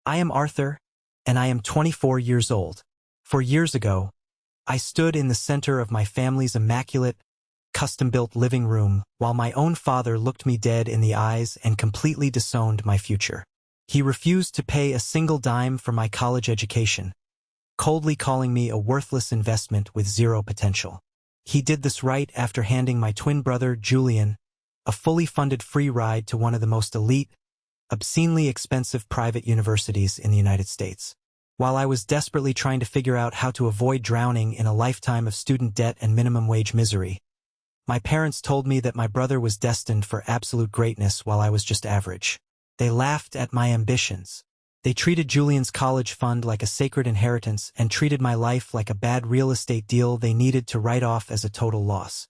I am Arthur, and I am 24 years old. 4 years ago, I stood in the center of my family's immaculate, custom-built living room while my own father looked me dead in the eyes and completely disowned my future. He refused to pay a single dime for my college education, coldly calling me a worthless investment with zero potential. He did this right after handing my twin brother, Julian, a fully funded free ride to one of the most elite, obscenely expensive private universities in the United States. While I was desperately trying to figure out how to avoid drowning in a lifetime of student debt and minimum wage misery, my parents told me that my brother was destined for absolute greatness while I was just average. They laughed at my ambitions. They treated Julian's college fund like a sacred inheritance and treated my life like a bad real estate deal they needed to write off as a total loss.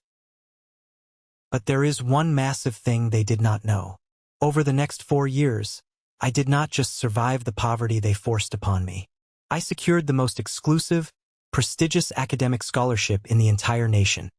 But there is one massive thing they did not know. Over the next 4 years, I did not just survive the poverty they forced upon me. I secured the most exclusive, prestigious academic scholarship in the entire nation.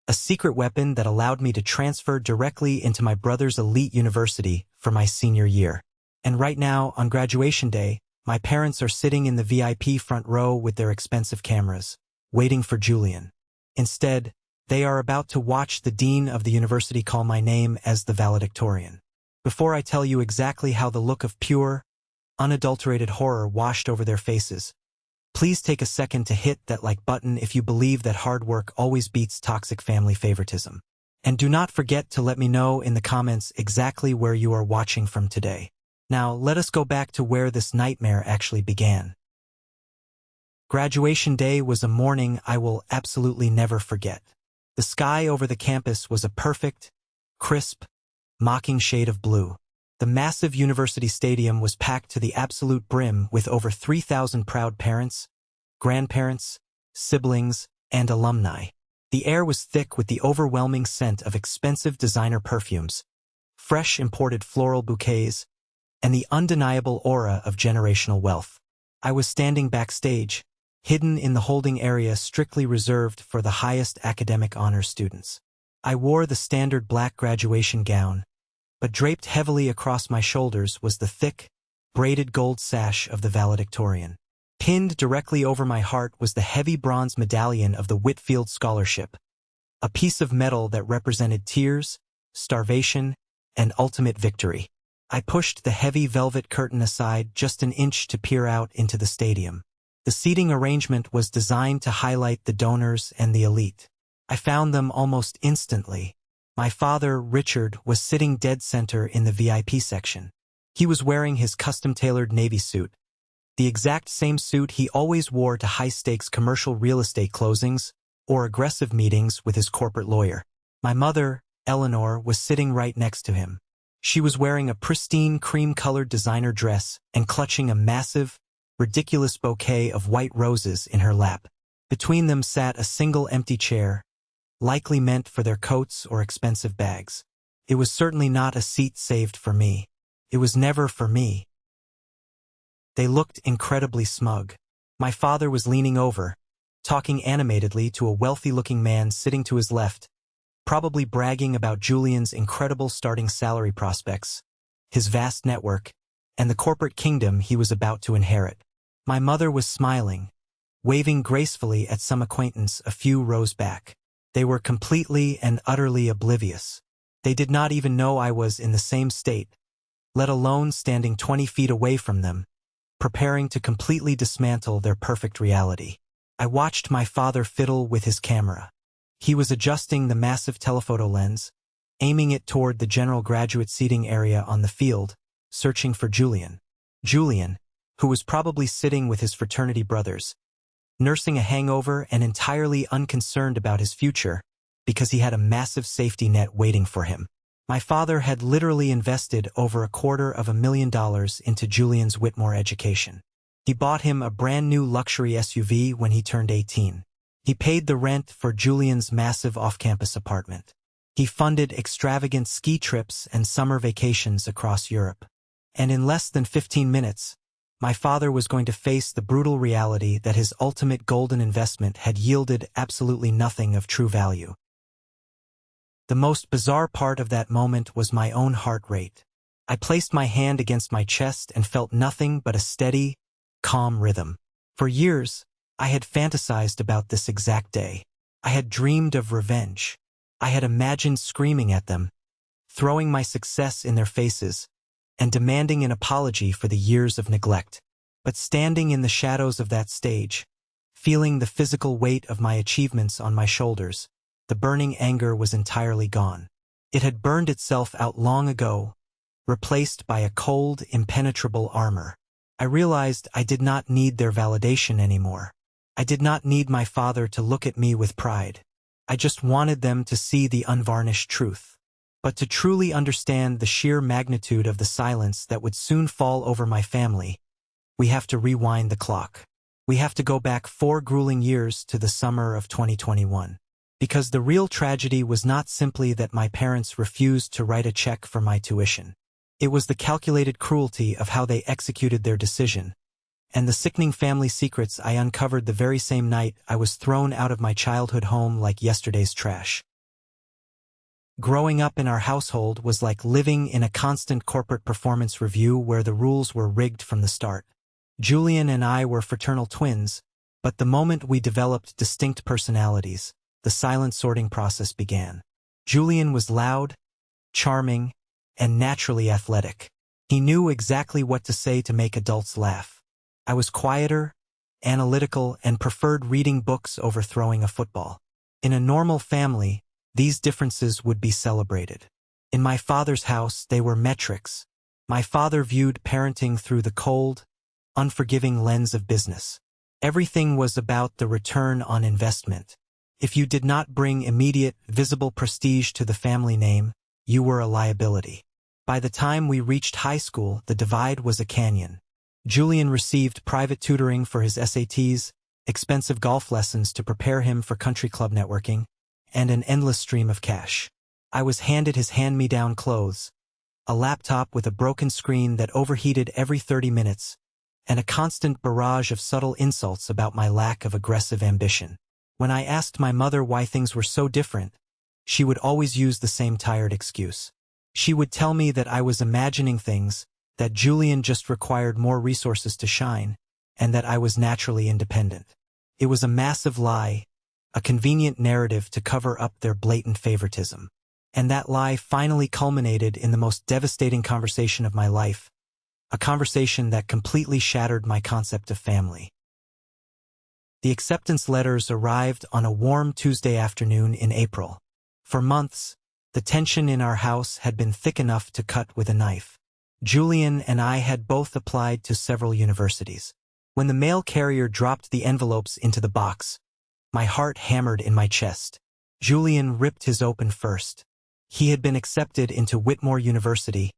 A secret weapon that allowed me to transfer directly into my brother's elite university for my senior year. And right now, on graduation day, my parents are sitting in the VIP front row with their expensive cameras, waiting for Julian. Instead, they are about to watch the dean of the university call my name as the valedictorian. Before I tell you exactly how the look of pure, unadulterated horror washed over their faces, please take a second to hit that like button if you believe that hard work always beats toxic family favoritism. And do not forget to let me know in the comments exactly where you are watching from today. Now, let us go back to where this nightmare actually began. Graduation day was a morning I will absolutely never forget. The sky over the campus was a perfect, crisp, mocking shade of blue. The massive university stadium was packed to the absolute brim with over 3,000 proud parents, grandparents, siblings, and alumni. The air was thick with the overwhelming scent of expensive designer perfumes, fresh imported floral bouquets, and the undeniable aura of generational wealth. I was standing backstage, hidden in the holding area strictly reserved for the highest academic honors students. I wore the standard black graduation gown, but draped heavily across my shoulders was the thick, braided gold sash of the valedictorian. Pinned directly over my heart was the heavy bronze medallion of the Whitfield Scholarship, a piece of metal that represented tears, starvation, and ultimate victory. I pushed the heavy velvet curtain aside just an inch to peer out into the stadium. The seating arrangement was designed to highlight the donors and the elite. I found them almost instantly. My father, Richard, was sitting dead center in the VIP section. He was wearing his custom-tailored navy suit, the exact same suit he always wore to high-stakes commercial real estate closings or aggressive meetings with his corporate lawyer. My mother, Eleanor, was sitting right next to him. She was wearing a pristine cream-colored designer dress and clutching a massive, ridiculous bouquet of white roses in her lap. Between them sat a single empty chair, likely meant for their coats or expensive bags. It was certainly not a seat saved for me. It was never for me. They looked incredibly smug. My father was leaning over, talking animatedly to a wealthy-looking man sitting to his left, probably bragging about Julian's incredible starting salary prospects, his vast network, and the corporate kingdom he was about to inherit. My mother was smiling, waving gracefully at some acquaintance a few rows back. They were completely and utterly oblivious. They did not even know I was in the same state, let alone standing 20 feet away from them, preparing to completely dismantle their perfect reality. I watched my father fiddle with his camera. He was adjusting the massive telephoto lens, aiming it toward the general graduate seating area on the field, searching for Julian. Julian, who was probably sitting with his fraternity brothers, nursing a hangover and entirely unconcerned about his future because he had a massive safety net waiting for him. My father had literally invested over $250,000 into Julian's Whitmore education. He bought him a brand new luxury SUV when he turned 18. He paid the rent for Julian's massive off-campus apartment. He funded extravagant ski trips and summer vacations across Europe. And in less than 15 minutes, my father was going to face the brutal reality that his ultimate golden investment had yielded absolutely nothing of true value. The most bizarre part of that moment was my own heart rate. I placed my hand against my chest and felt nothing but a steady, calm rhythm. For years, I had fantasized about this exact day. I had dreamed of revenge. I had imagined screaming at them, throwing my success in their faces, and demanding an apology for the years of neglect. But standing in the shadows of that stage, feeling the physical weight of my achievements on my shoulders, the burning anger was entirely gone. It had burned itself out long ago, replaced by a cold, impenetrable armor. I realized I did not need their validation anymore. I did not need my father to look at me with pride. I just wanted them to see the unvarnished truth. But to truly understand the sheer magnitude of the silence that would soon fall over my family, we have to rewind the clock. We have to go back 4 grueling years to the summer of 2021. Because the real tragedy was not simply that my parents refused to write a check for my tuition. It was the calculated cruelty of how they executed their decision, and the sickening family secrets I uncovered the very same night I was thrown out of my childhood home like yesterday's trash. Growing up in our household was like living in a constant corporate performance review where the rules were rigged from the start. Julian and I were fraternal twins, but the moment we developed distinct personalities, the silent sorting process began. Julian was loud, charming, and naturally athletic. He knew exactly what to say to make adults laugh. I was quieter, analytical, and preferred reading books over throwing a football. In a normal family, these differences would be celebrated. In my father's house, they were metrics. My father viewed parenting through the cold, unforgiving lens of business. Everything was about the return on investment. If you did not bring immediate, visible prestige to the family name, you were a liability. By the time we reached high school, the divide was a canyon. Julian received private tutoring for his SATs, expensive golf lessons to prepare him for country club networking, and an endless stream of cash. I was handed his hand-me-down clothes, a laptop with a broken screen that overheated every 30 minutes, and a constant barrage of subtle insults about my lack of aggressive ambition. When I asked my mother why things were so different, she would always use the same tired excuse. She would tell me that I was imagining things, that Julian just required more resources to shine, and that I was naturally independent. It was a massive lie, a convenient narrative to cover up their blatant favoritism. And that lie finally culminated in the most devastating conversation of my life, a conversation that completely shattered my concept of family. The acceptance letters arrived on a warm Tuesday afternoon in April. For months, the tension in our house had been thick enough to cut with a knife. Julian and I had both applied to several universities. When the mail carrier dropped the envelopes into the box, my heart hammered in my chest. Julian ripped his open first. He had been accepted into Whitmore University,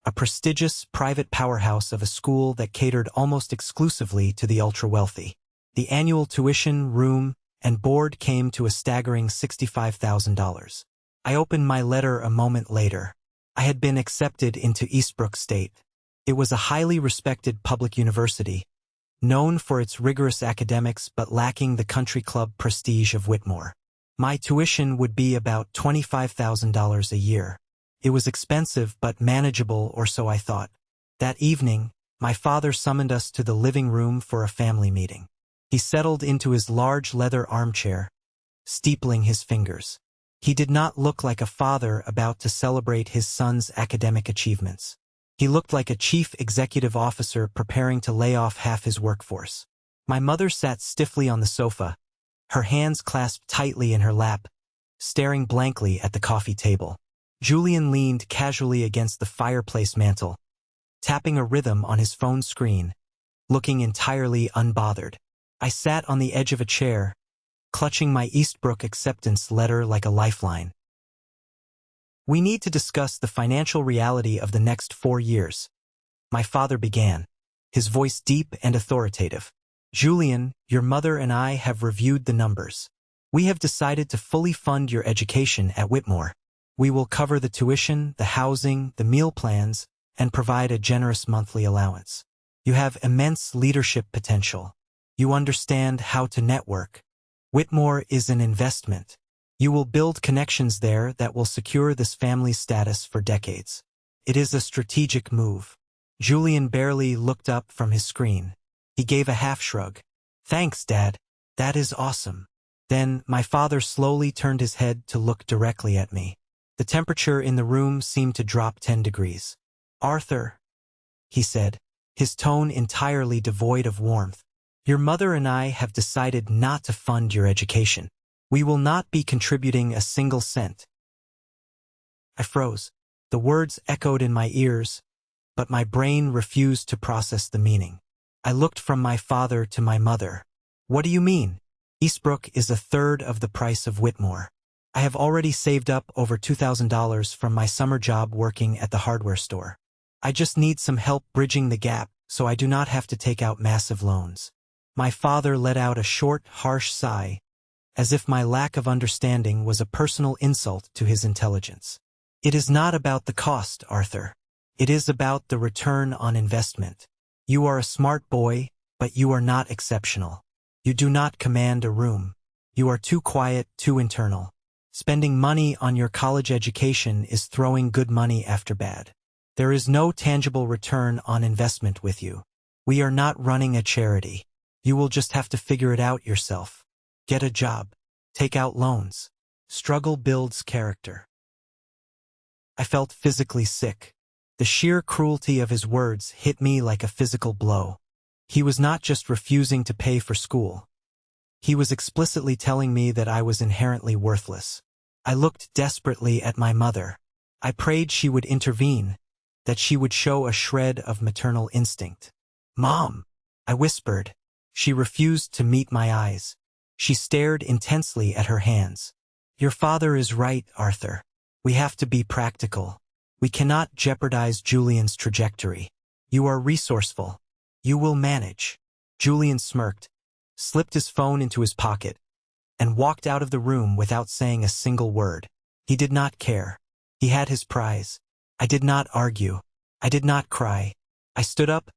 a prestigious private powerhouse of a school that catered almost exclusively to the ultra-wealthy. The annual tuition, room, and board came to a staggering $65,000. I opened my letter a moment later. I had been accepted into Eastbrook State. It was a highly respected public university, known for its rigorous academics but lacking the country club prestige of Whitmore. My tuition would be about $25,000 a year. It was expensive but manageable, or so I thought. That evening, my father summoned us to the living room for a family meeting. He settled into his large leather armchair, steepling his fingers. He did not look like a father about to celebrate his son's academic achievements. He looked like a chief executive officer preparing to lay off half his workforce. My mother sat stiffly on the sofa, her hands clasped tightly in her lap, staring blankly at the coffee table. Julian leaned casually against the fireplace mantel, tapping a rhythm on his phone screen, looking entirely unbothered. I sat on the edge of a chair, clutching my Eastbrook acceptance letter like a lifeline. "We need to discuss the financial reality of the next 4 years," my father began, his voice deep and authoritative. "Julian, your mother and I have reviewed the numbers. We have decided to fully fund your education at Whitmore. We will cover the tuition, the housing, the meal plans, and provide a generous monthly allowance. You have immense leadership potential. You understand how to network. Whitmore is an investment. You will build connections there that will secure this family's status for decades. It is a strategic move. Julian barely looked up from his screen. He gave a half shrug. Thanks, Dad. That is awesome. Then my father slowly turned his head to look directly at me. The temperature in the room seemed to drop 10 degrees. Arthur, he said, his tone entirely devoid of warmth. Your mother and I have decided not to fund your education. We will not be contributing a single cent. I froze. The words echoed in my ears, but my brain refused to process the meaning. I looked from my father to my mother. What do you mean? Eastbrook is a third of the price of Whitmore. I have already saved up over $2,000 from my summer job working at the hardware store. I just need some help bridging the gap so I do not have to take out massive loans. My father let out a short, harsh sigh, as if my lack of understanding was a personal insult to his intelligence. It is not about the cost, Arthur. It is about the return on investment. You are a smart boy, but you are not exceptional. You do not command a room. You are too quiet, too internal. Spending money on your college education is throwing good money after bad. There is no tangible return on investment with you. We are not running a charity. You will just have to figure it out yourself. Get a job. Take out loans. Struggle builds character. I felt physically sick. The sheer cruelty of his words hit me like a physical blow. He was not just refusing to pay for school. He was explicitly telling me that I was inherently worthless. I looked desperately at my mother. I prayed she would intervene, that she would show a shred of maternal instinct. Mom, I whispered. She refused to meet my eyes. She stared intensely at her hands. Your father is right, Arthur. We have to be practical. We cannot jeopardize Julian's trajectory. You are resourceful. You will manage. Julian smirked, slipped his phone into his pocket, and walked out of the room without saying a single word. He did not care. He had his prize. I did not argue. I did not cry. I stood up,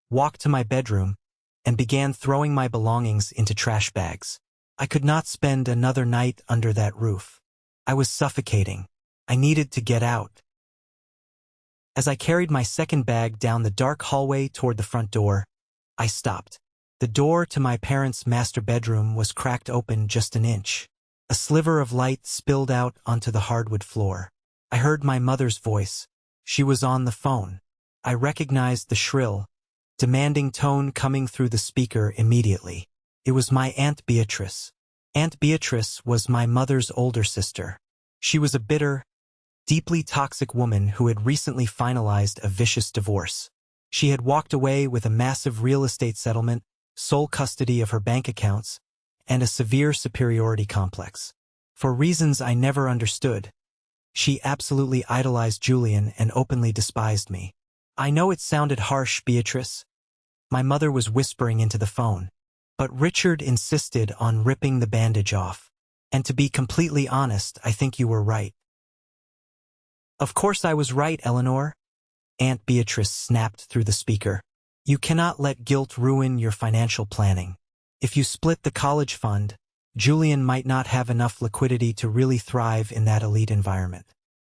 walked to my bedroom, and began throwing my belongings into trash bags. I could not spend another night under that roof. I was suffocating. I needed to get out. As I carried my second bag down the dark hallway toward the front door, I stopped. The door to my parents' master bedroom was cracked open just an inch. A sliver of light spilled out onto the hardwood floor. I heard my mother's voice. She was on the phone. I recognized the shrill, demanding tone coming through the speaker immediately. It was my Aunt Beatrice. Aunt Beatrice was my mother's older sister. She was a bitter, deeply toxic woman who had recently finalized a vicious divorce. She had walked away with a massive real estate settlement, sole custody of her bank accounts, and a severe superiority complex. For reasons I never understood, she absolutely idolized Julian and openly despised me. I know it sounded harsh, Beatrice. My mother was whispering into the phone. But Richard insisted on ripping the bandage off. And to be completely honest, I think you were right. Of course I was right, Eleanor. Aunt Beatrice snapped through the speaker. You cannot let guilt ruin your financial planning. If you split the college fund, Julian might not have enough liquidity to really thrive in that elite environment.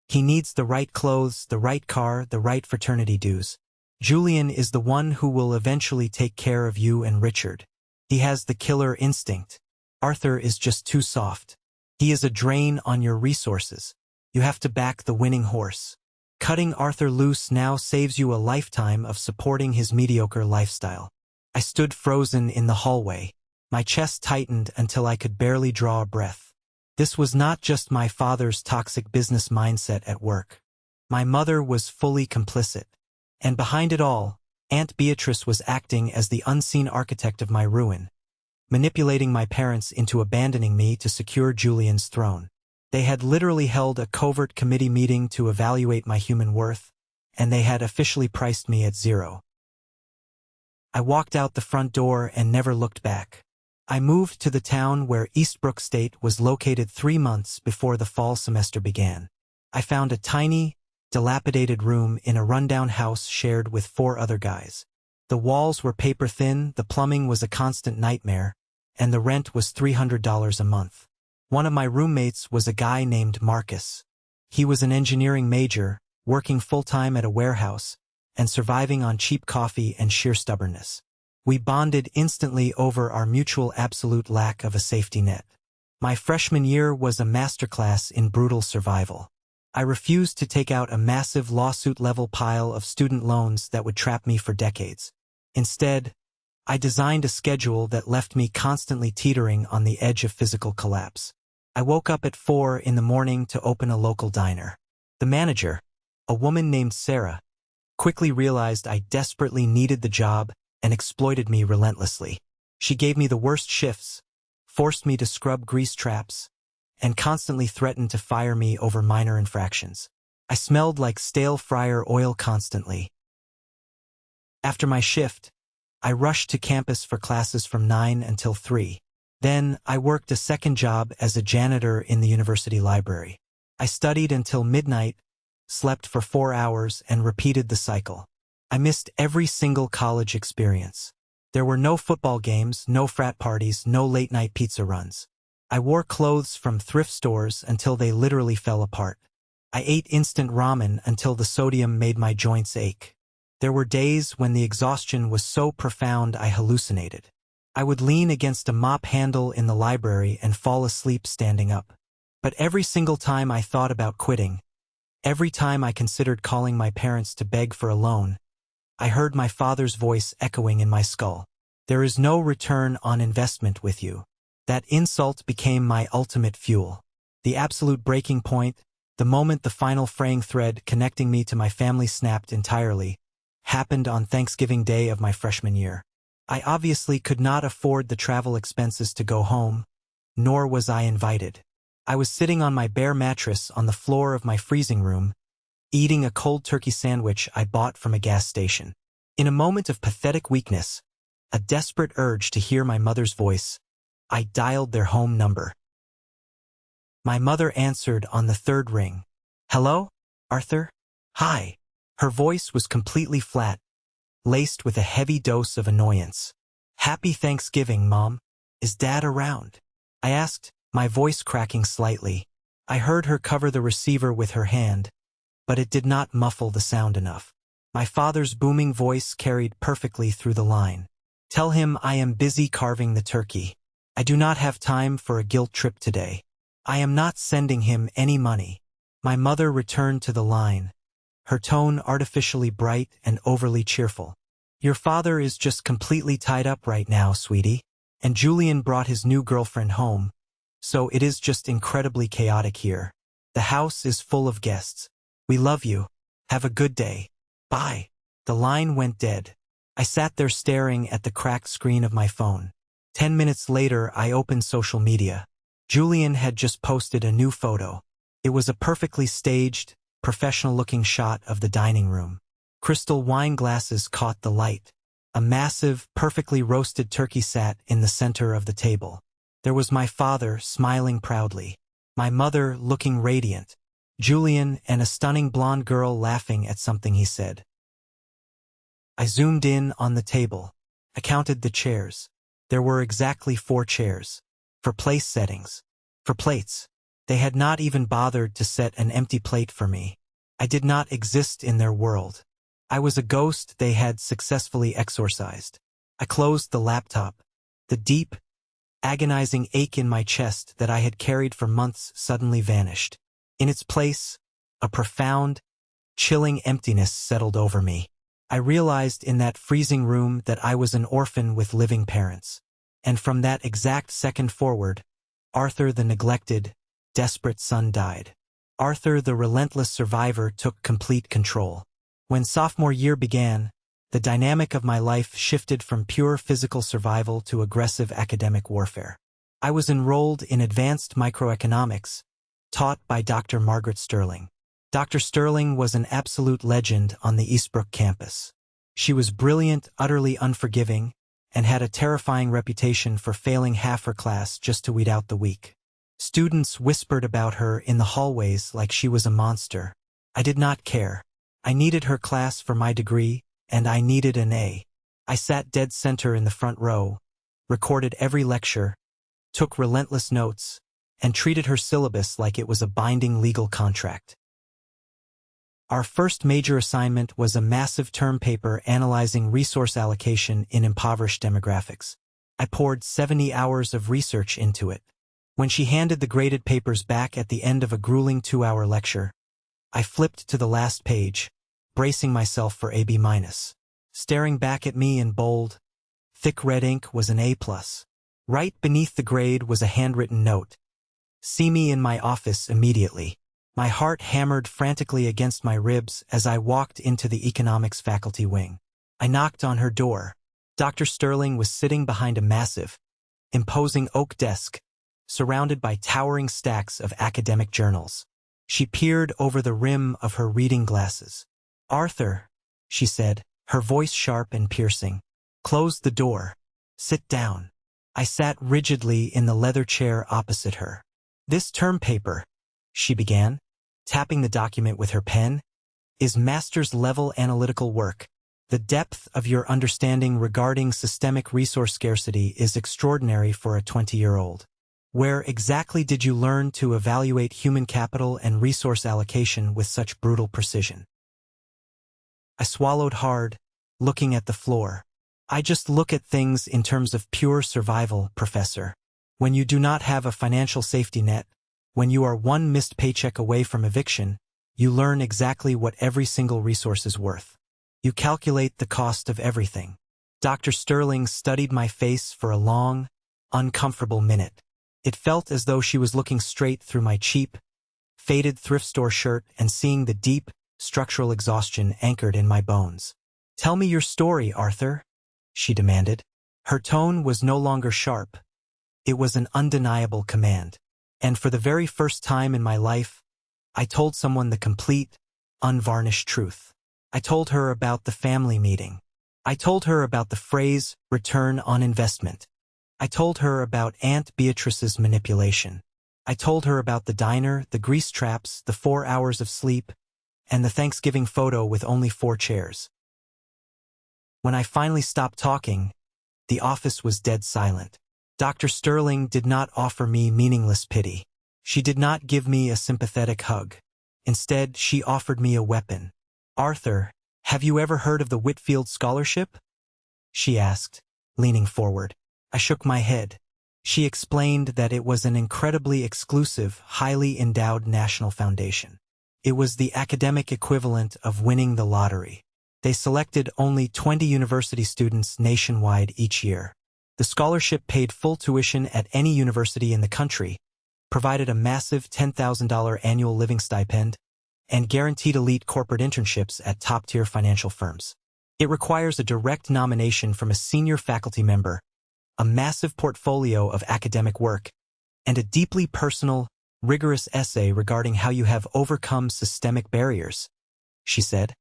He needs the right clothes, the right car, the right fraternity dues. Julian is the one who will eventually take care of you and Richard. He has the killer instinct. Arthur is just too soft. He is a drain on your resources. You have to back the winning horse. Cutting Arthur loose now saves you a lifetime of supporting his mediocre lifestyle. I stood frozen in the hallway. My chest tightened until I could barely draw a breath. This was not just my father's toxic business mindset at work. My mother was fully complicit. And behind it all, Aunt Beatrice was acting as the unseen architect of my ruin, manipulating my parents into abandoning me to secure Julian's throne. They had literally held a covert committee meeting to evaluate my human worth, and they had officially priced me at zero. I walked out the front door and never looked back. I moved to the town where Eastbrook State was located 3 months before the fall semester began. I found a tiny, dilapidated room in a rundown house shared with 4 other guys. The walls were paper-thin, the plumbing was a constant nightmare, and the rent was $300 a month. One of my roommates was a guy named Marcus. He was an engineering major, working full-time at a warehouse, and surviving on cheap coffee and sheer stubbornness. We bonded instantly over our mutual absolute lack of a safety net. My freshman year was a masterclass in brutal survival. I refused to take out a massive lawsuit-level pile of student loans that would trap me for decades. Instead, I designed a schedule that left me constantly teetering on the edge of physical collapse. I woke up at 4 in the morning to open a local diner. The manager, a woman named Sarah, quickly realized I desperately needed the job and exploited me relentlessly. She gave me the worst shifts, forced me to scrub grease traps, and constantly threatened to fire me over minor infractions. I smelled like stale fryer oil constantly. After my shift, I rushed to campus for classes from 9 until 3. Then, I worked a second job as a janitor in the university library. I studied until midnight, slept for 4 hours, and repeated the cycle. I missed every single college experience. There were no football games, no frat parties, no late-night pizza runs. I wore clothes from thrift stores until they literally fell apart. I ate instant ramen until the sodium made my joints ache. There were days when the exhaustion was so profound I hallucinated. I would lean against a mop handle in the library and fall asleep standing up. But every single time I thought about quitting, every time I considered calling my parents to beg for a loan, I heard my father's voice echoing in my skull. There is no return on investment with you. That insult became my ultimate fuel. The absolute breaking point, the moment the final fraying thread connecting me to my family snapped entirely, happened on Thanksgiving Day of my freshman year. I obviously could not afford the travel expenses to go home, nor was I invited. I was sitting on my bare mattress on the floor of my freezing room, eating a cold turkey sandwich I bought from a gas station. In a moment of pathetic weakness, a desperate urge to hear my mother's voice, I dialed their home number. My mother answered on the third ring. "Hello, Arthur?" "Hi." Her voice was completely flat, laced with a heavy dose of annoyance. "Happy Thanksgiving, Mom. Is Dad around?" I asked, my voice cracking slightly. I heard her cover the receiver with her hand, but it did not muffle the sound enough. My father's booming voice carried perfectly through the line. "Tell him I am busy carving the turkey. I do not have time for a guilt trip today. I am not sending him any money." My mother returned to the line, her tone artificially bright and overly cheerful. "Your father is just completely tied up right now, sweetie. And Julian brought his new girlfriend home, so it is just incredibly chaotic here. The house is full of guests. We love you. Have a good day. Bye." The line went dead. I sat there staring at the cracked screen of my phone. 10 minutes later, I opened social media. Julian had just posted a new photo. It was a perfectly staged, professional-looking shot of the dining room. Crystal wine glasses caught the light. A massive, perfectly roasted turkey sat in the center of the table. There was my father smiling proudly, my mother looking radiant, Julian and a stunning blonde girl laughing at something he said. I zoomed in on the table. I counted the chairs. There were exactly 4 chairs. For place settings. For plates. They had not even bothered to set an empty plate for me. I did not exist in their world. I was a ghost they had successfully exorcised. I closed the laptop. The deep, agonizing ache in my chest that I had carried for months suddenly vanished. In its place, a profound, chilling emptiness settled over me. I realized in that freezing room that I was an orphan with living parents. And from that exact second forward, Arthur the neglected, desperate son died. Arthur the relentless survivor took complete control. When sophomore year began, the dynamic of my life shifted from pure physical survival to aggressive academic warfare. I was enrolled in advanced microeconomics, taught by Dr. Margaret Sterling. Dr. Sterling was an absolute legend on the Eastbrook campus. She was brilliant, utterly unforgiving, and had a terrifying reputation for failing half her class just to weed out the weak. Students whispered about her in the hallways like she was a monster. I did not care. I needed her class for my degree, and I needed an A. I sat dead center in the front row, recorded every lecture, took relentless notes, and treated her syllabus like it was a binding legal contract. Our first major assignment was a massive term paper analyzing resource allocation in impoverished demographics. I poured 70 hours of research into it. When she handed the graded papers back at the end of a grueling 2-hour lecture, I flipped to the last page, bracing myself for a B-. Staring back at me in bold, thick red ink was an A+. Right beneath the grade was a handwritten note. See me in my office immediately. My heart hammered frantically against my ribs as I walked into the economics faculty wing. I knocked on her door. Dr. Sterling was sitting behind a massive, imposing oak desk, surrounded by towering stacks of academic journals. She peered over the rim of her reading glasses. "Arthur," she said, her voice sharp and piercing. "Close the door. Sit down." I sat rigidly in the leather chair opposite her. "This term paper," she began, tapping the document with her pen, "is master's-level analytical work. The depth of your understanding regarding systemic resource scarcity is extraordinary for a 20-year-old. Where exactly did you learn to evaluate human capital and resource allocation with such brutal precision?" I swallowed hard, looking at the floor. "I just look at things in terms of pure survival, Professor. When you do not have a financial safety net, when you are one missed paycheck away from eviction, you learn exactly what every single resource is worth. You calculate the cost of everything." Dr. Sterling studied my face for a long, uncomfortable minute. It felt as though she was looking straight through my cheap, faded thrift store shirt and seeing the deep, structural exhaustion anchored in my bones. "Tell me your story, Arthur," she demanded. Her tone was no longer sharp. It was an undeniable command. And for the very first time in my life, I told someone the complete, unvarnished truth. I told her about the family meeting. I told her about the phrase, return on investment. I told her about Aunt Beatrice's manipulation. I told her about the diner, the grease traps, the 4 hours of sleep, and the Thanksgiving photo with only 4 chairs. When I finally stopped talking, the office was dead silent. Dr. Sterling did not offer me meaningless pity. She did not give me a sympathetic hug. Instead, she offered me a weapon. "Arthur, have you ever heard of the Whitfield Scholarship?" she asked, leaning forward. I shook my head. She explained that it was an incredibly exclusive, highly endowed national foundation. It was the academic equivalent of winning the lottery. They selected only 20 university students nationwide each year. The scholarship paid full tuition at any university in the country, provided a massive $10,000 annual living stipend, and guaranteed elite corporate internships at top-tier financial firms. It requires a direct nomination from a senior faculty member, a massive portfolio of academic work, and a deeply personal, rigorous essay regarding how you have overcome systemic barriers, she said.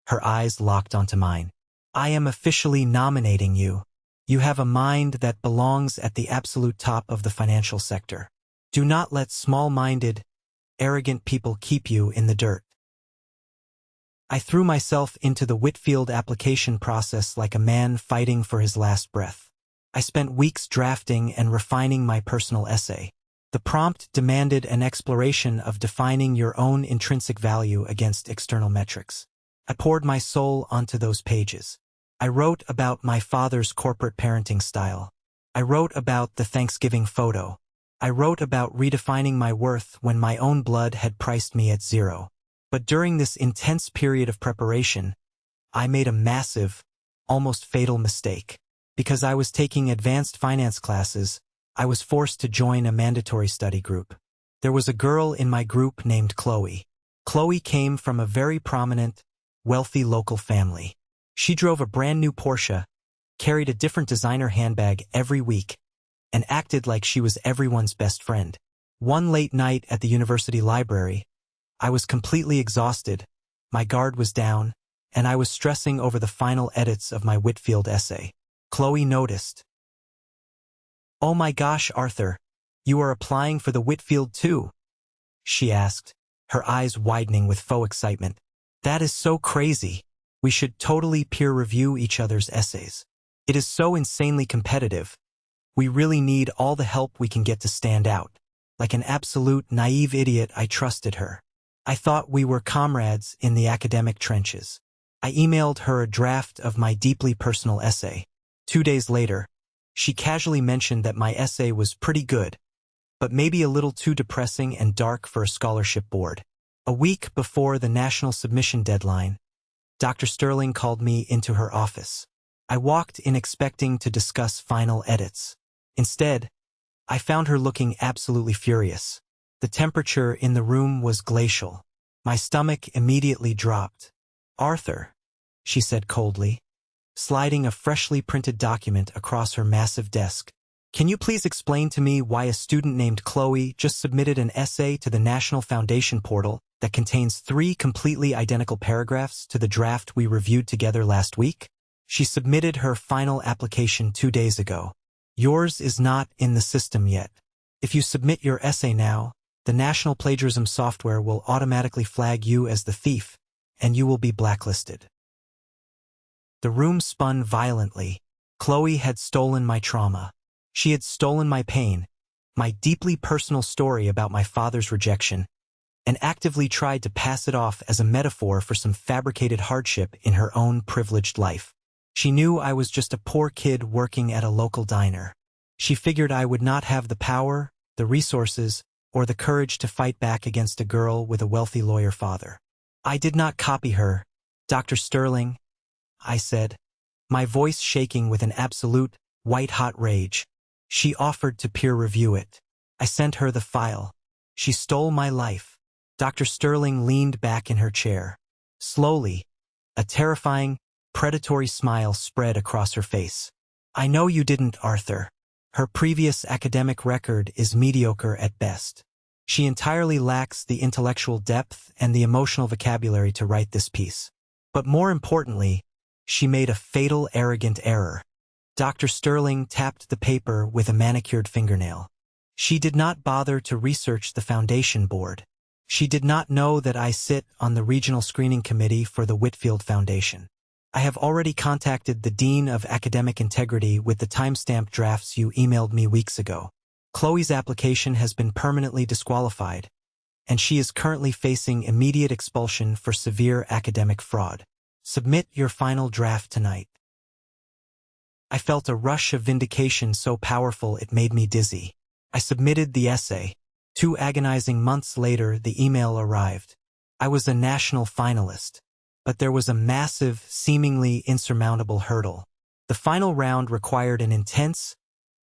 Her eyes locked onto mine. "I am officially nominating you. You have a mind that belongs at the absolute top of the financial sector. Do not let small-minded, arrogant people keep you in the dirt." I threw myself into the Whitfield application process like a man fighting for his last breath. I spent weeks drafting and refining my personal essay. The prompt demanded an exploration of defining your own intrinsic value against external metrics. I poured my soul onto those pages. I wrote about my father's corporate parenting style. I wrote about the Thanksgiving photo. I wrote about redefining my worth when my own blood had priced me at 0. But during this intense period of preparation, I made a massive, almost fatal mistake. Because I was taking advanced finance classes, I was forced to join a mandatory study group. There was a girl in my group named Chloe. Chloe came from a very prominent, wealthy local family. She drove a brand new Porsche, carried a different designer handbag every week, and acted like she was everyone's best friend. One late night at the university library, I was completely exhausted, my guard was down, and I was stressing over the final edits of my Whitfield essay. Chloe noticed. "Oh my gosh, Arthur, you are applying for the Whitfield too?" she asked, her eyes widening with faux excitement. "That is so crazy. We should totally peer review each other's essays. It is so insanely competitive. We really need all the help we can get to stand out." Like an absolute naive idiot, I trusted her. I thought we were comrades in the academic trenches. I emailed her a draft of my deeply personal essay. 2 days later, she casually mentioned that my essay was pretty good, but maybe a little too depressing and dark for a scholarship board. A week before the national submission deadline, Dr. Sterling called me into her office. I walked in expecting to discuss final edits. Instead, I found her looking absolutely furious. The temperature in the room was glacial. My stomach immediately dropped. "Arthur," she said coldly, sliding a freshly printed document across her massive desk, "can you please explain to me why a student named Chloe just submitted an essay to the National Foundation portal that contains 3 completely identical paragraphs to the draft we reviewed together last week? She submitted her final application 2 days ago. Yours is not in the system yet. If you submit your essay now, the National Plagiarism software will automatically flag you as the thief, and you will be blacklisted." The room spun violently. Chloe had stolen my trauma. She had stolen my pain, my deeply personal story about my father's rejection, and actively tried to pass it off as a metaphor for some fabricated hardship in her own privileged life. She knew I was just a poor kid working at a local diner. She figured I would not have the power, the resources, or the courage to fight back against a girl with a wealthy lawyer father. "I did not copy her, Dr. Sterling," I said, my voice shaking with an absolute, white-hot rage. "She offered to peer review it. I sent her the file. She stole my life." Dr. Sterling leaned back in her chair. Slowly, a terrifying, predatory smile spread across her face. "I know you didn't, Arthur. Her previous academic record is mediocre at best. She entirely lacks the intellectual depth and the emotional vocabulary to write this piece. But more importantly, she made a fatal, arrogant error." Dr. Sterling tapped the paper with a manicured fingernail. "She did not bother to research the foundation board. She did not know that I sit on the regional screening committee for the Whitfield Foundation. I have already contacted the Dean of Academic Integrity with the timestamped drafts you emailed me weeks ago. Chloe's application has been permanently disqualified, and she is currently facing immediate expulsion for severe academic fraud. Submit your final draft tonight." I felt a rush of vindication so powerful it made me dizzy. I submitted the essay. 2 agonizing months later, the email arrived. I was a national finalist, but there was a massive, seemingly insurmountable hurdle. The final round required an intense,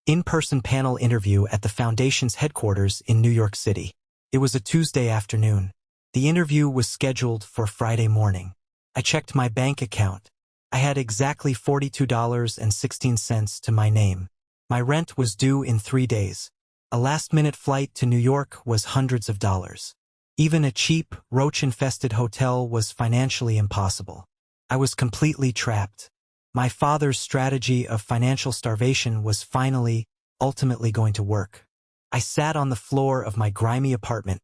in-person panel interview at the Foundation's headquarters in New York City. It was a Tuesday afternoon. The interview was scheduled for Friday morning. I checked my bank account. I had exactly $42.16 to my name. My rent was due in 3 days. A last-minute flight to New York was hundreds of dollars. Even a cheap, roach-infested hotel was financially impossible. I was completely trapped. My father's strategy of financial starvation was finally, ultimately going to work. I sat on the floor of my grimy apartment,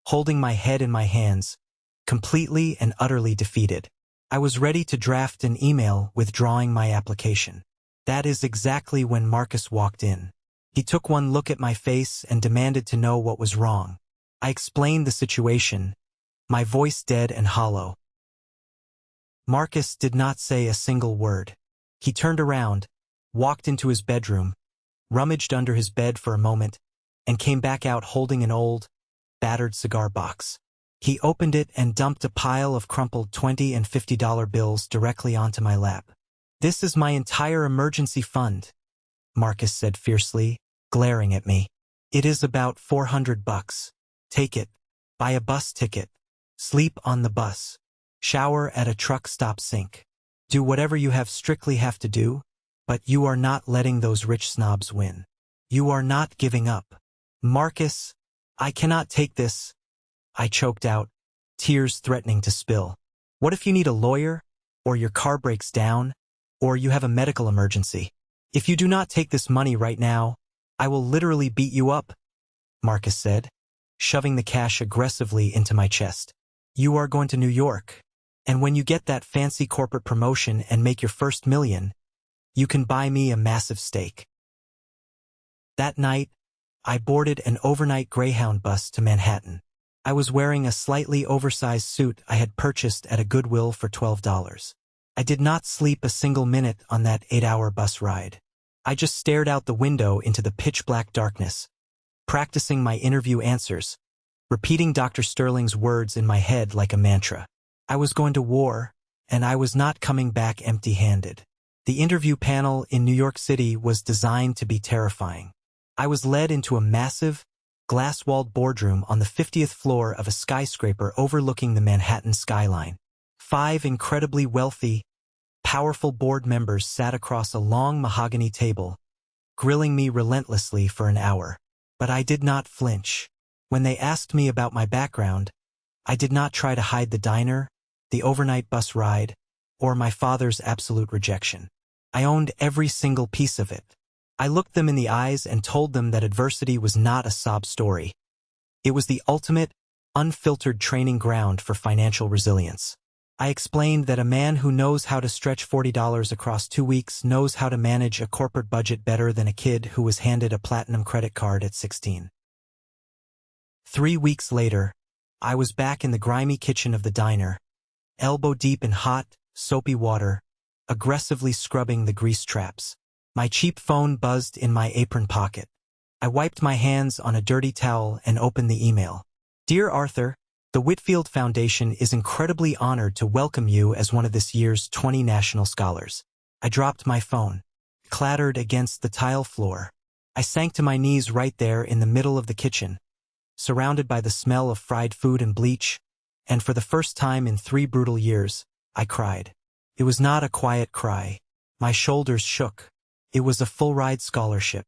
holding my head in my hands, completely and utterly defeated. I was ready to draft an email withdrawing my application. That is exactly when Marcus walked in. He took one look at my face and demanded to know what was wrong. I explained the situation, my voice dead and hollow. Marcus did not say a single word. He turned around, walked into his bedroom, rummaged under his bed for a moment, and came back out holding an old, battered cigar box. He opened it and dumped a pile of crumpled $20 and $50 bills directly onto my lap. "This is my entire emergency fund," Marcus said fiercely, glaring at me. "It is about $400. Take it. Buy a bus ticket. Sleep on the bus. Shower at a truck stop sink. Do whatever you strictly have to do, but you are not letting those rich snobs win. You are not giving up." "Marcus, I cannot take this," I choked out, tears threatening to spill. "What if you need a lawyer, or your car breaks down, or you have a medical emergency? If you do not take this money right now, I will literally beat you up," Marcus said, shoving the cash aggressively into my chest. "You are going to New York, and when you get that fancy corporate promotion and make your first million, you can buy me a massive steak." That night, I boarded an overnight Greyhound bus to Manhattan. I was wearing a slightly oversized suit I had purchased at a Goodwill for $12. I did not sleep a single minute on that 8-hour bus ride. I just stared out the window into the pitch-black darkness, practicing my interview answers, repeating Dr. Sterling's words in my head like a mantra. I was going to war, and I was not coming back empty-handed. The interview panel in New York City was designed to be terrifying. I was led into a massive, glass-walled boardroom on the 50th floor of a skyscraper overlooking the Manhattan skyline. 5 incredibly wealthy, powerful board members sat across a long mahogany table, grilling me relentlessly for an hour. But I did not flinch. When they asked me about my background, I did not try to hide the diner, the overnight bus ride, or my father's absolute rejection. I owned every single piece of it. I looked them in the eyes and told them that adversity was not a sob story. It was the ultimate, unfiltered training ground for financial resilience. I explained that a man who knows how to stretch $40 across 2 weeks knows how to manage a corporate budget better than a kid who was handed a platinum credit card at 16. 3 weeks later, I was back in the grimy kitchen of the diner, elbow deep in hot, soapy water, aggressively scrubbing the grease traps. My cheap phone buzzed in my apron pocket. I wiped my hands on a dirty towel and opened the email. Dear Arthur, the Whitfield Foundation is incredibly honored to welcome you as one of this year's 20 national scholars. I dropped my phone, clattered against the tile floor. I sank to my knees right there in the middle of the kitchen, surrounded by the smell of fried food and bleach, and for the first time in 3 brutal years, I cried. It was not a quiet cry. My shoulders shook. It was a full-ride scholarship.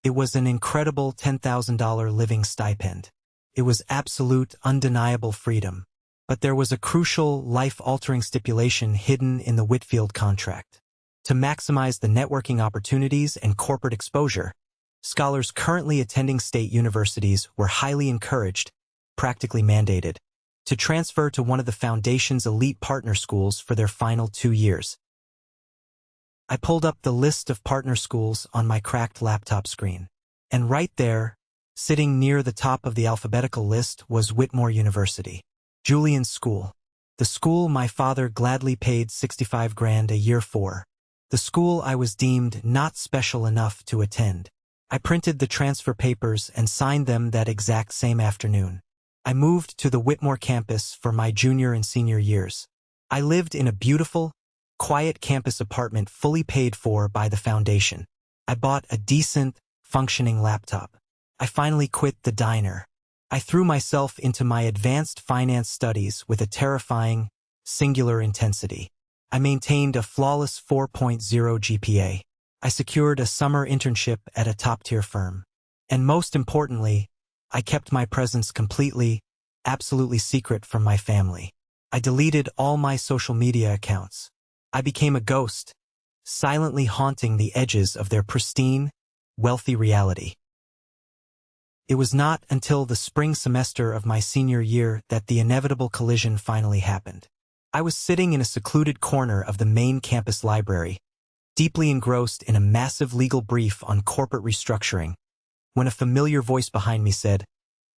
It was an incredible $10,000 living stipend. It was absolute, undeniable freedom. But there was a crucial, life-altering stipulation hidden in the Whitfield contract. To maximize the networking opportunities and corporate exposure, scholars currently attending state universities were highly encouraged, practically mandated, to transfer to one of the Foundation's elite partner schools for their final 2 years. I pulled up the list of partner schools on my cracked laptop screen. And right there, sitting near the top of the alphabetical list, was Whitmore University. Julian's school. The school my father gladly paid $65,000 a year for. The school I was deemed not special enough to attend. I printed the transfer papers and signed them that exact same afternoon. I moved to the Whitmore campus for my junior and senior years. I lived in a beautiful, quiet campus apartment fully paid for by the Foundation. I bought a decent, functioning laptop. I finally quit the diner. I threw myself into my advanced finance studies with a terrifying, singular intensity. I maintained a flawless 4.0 GPA. I secured a summer internship at a top-tier firm. And most importantly, I kept my presence completely, absolutely secret from my family. I deleted all my social media accounts. I became a ghost, silently haunting the edges of their pristine, wealthy reality. It was not until the spring semester of my senior year that the inevitable collision finally happened. I was sitting in a secluded corner of the main campus library, deeply engrossed in a massive legal brief on corporate restructuring, when a familiar voice behind me said,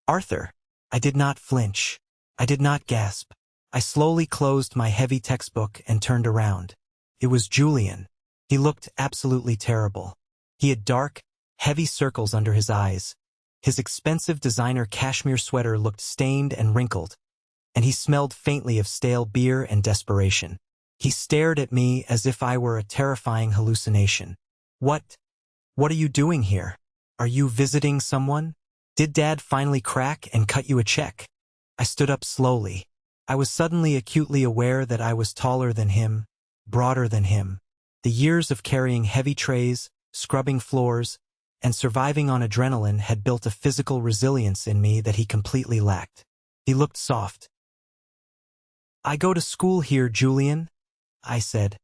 "Arthur." I did not flinch. I did not gasp. I slowly closed my heavy textbook and turned around. It was Julian. He looked absolutely terrible. He had dark, heavy circles under his eyes. His expensive designer cashmere sweater looked stained and wrinkled, and he smelled faintly of stale beer and desperation. He stared at me as if I were a terrifying hallucination. What are you doing here? Are you visiting someone? Did Dad finally crack and cut you a check? I stood up slowly. I was suddenly acutely aware that I was taller than him, broader than him. The years of carrying heavy trays, scrubbing floors, and surviving on adrenaline had built a physical resilience in me that he completely lacked. He looked soft. "I go to school here, Julian," I said,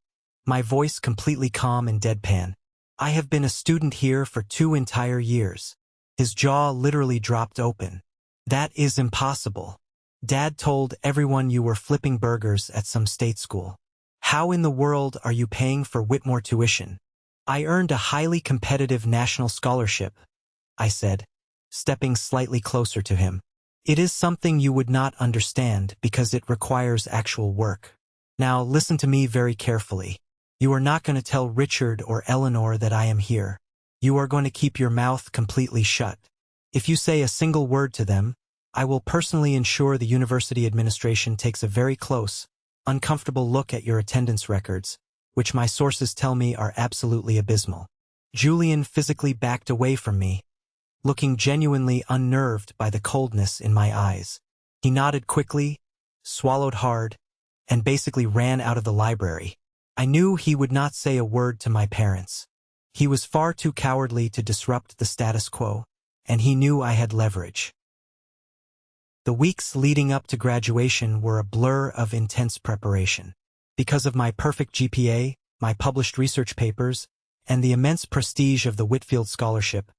my voice completely calm and deadpan. "I have been a student here for 2 entire years." His jaw literally dropped open. "That is impossible. Dad told everyone you were flipping burgers at some state school. How in the world are you paying for Whitmore tuition?" "I earned a highly competitive national scholarship," I said, stepping slightly closer to him. It is something you would not understand because it requires actual work. Now listen to me very carefully. You are not going to tell Richard or Eleanor that I am here. You are going to keep your mouth completely shut. If you say a single word to them, I will personally ensure the university administration takes a very close, uncomfortable look at your attendance records, which my sources tell me are absolutely abysmal. Julian physically backed away from me, looking genuinely unnerved by the coldness in my eyes. He nodded quickly, swallowed hard, and basically ran out of the library. I knew he would not say a word to my parents. He was far too cowardly to disrupt the status quo, and he knew I had leverage. The weeks leading up to graduation were a blur of intense preparation. Because of my perfect GPA, my published research papers, and the immense prestige of the Whitfield Scholarship,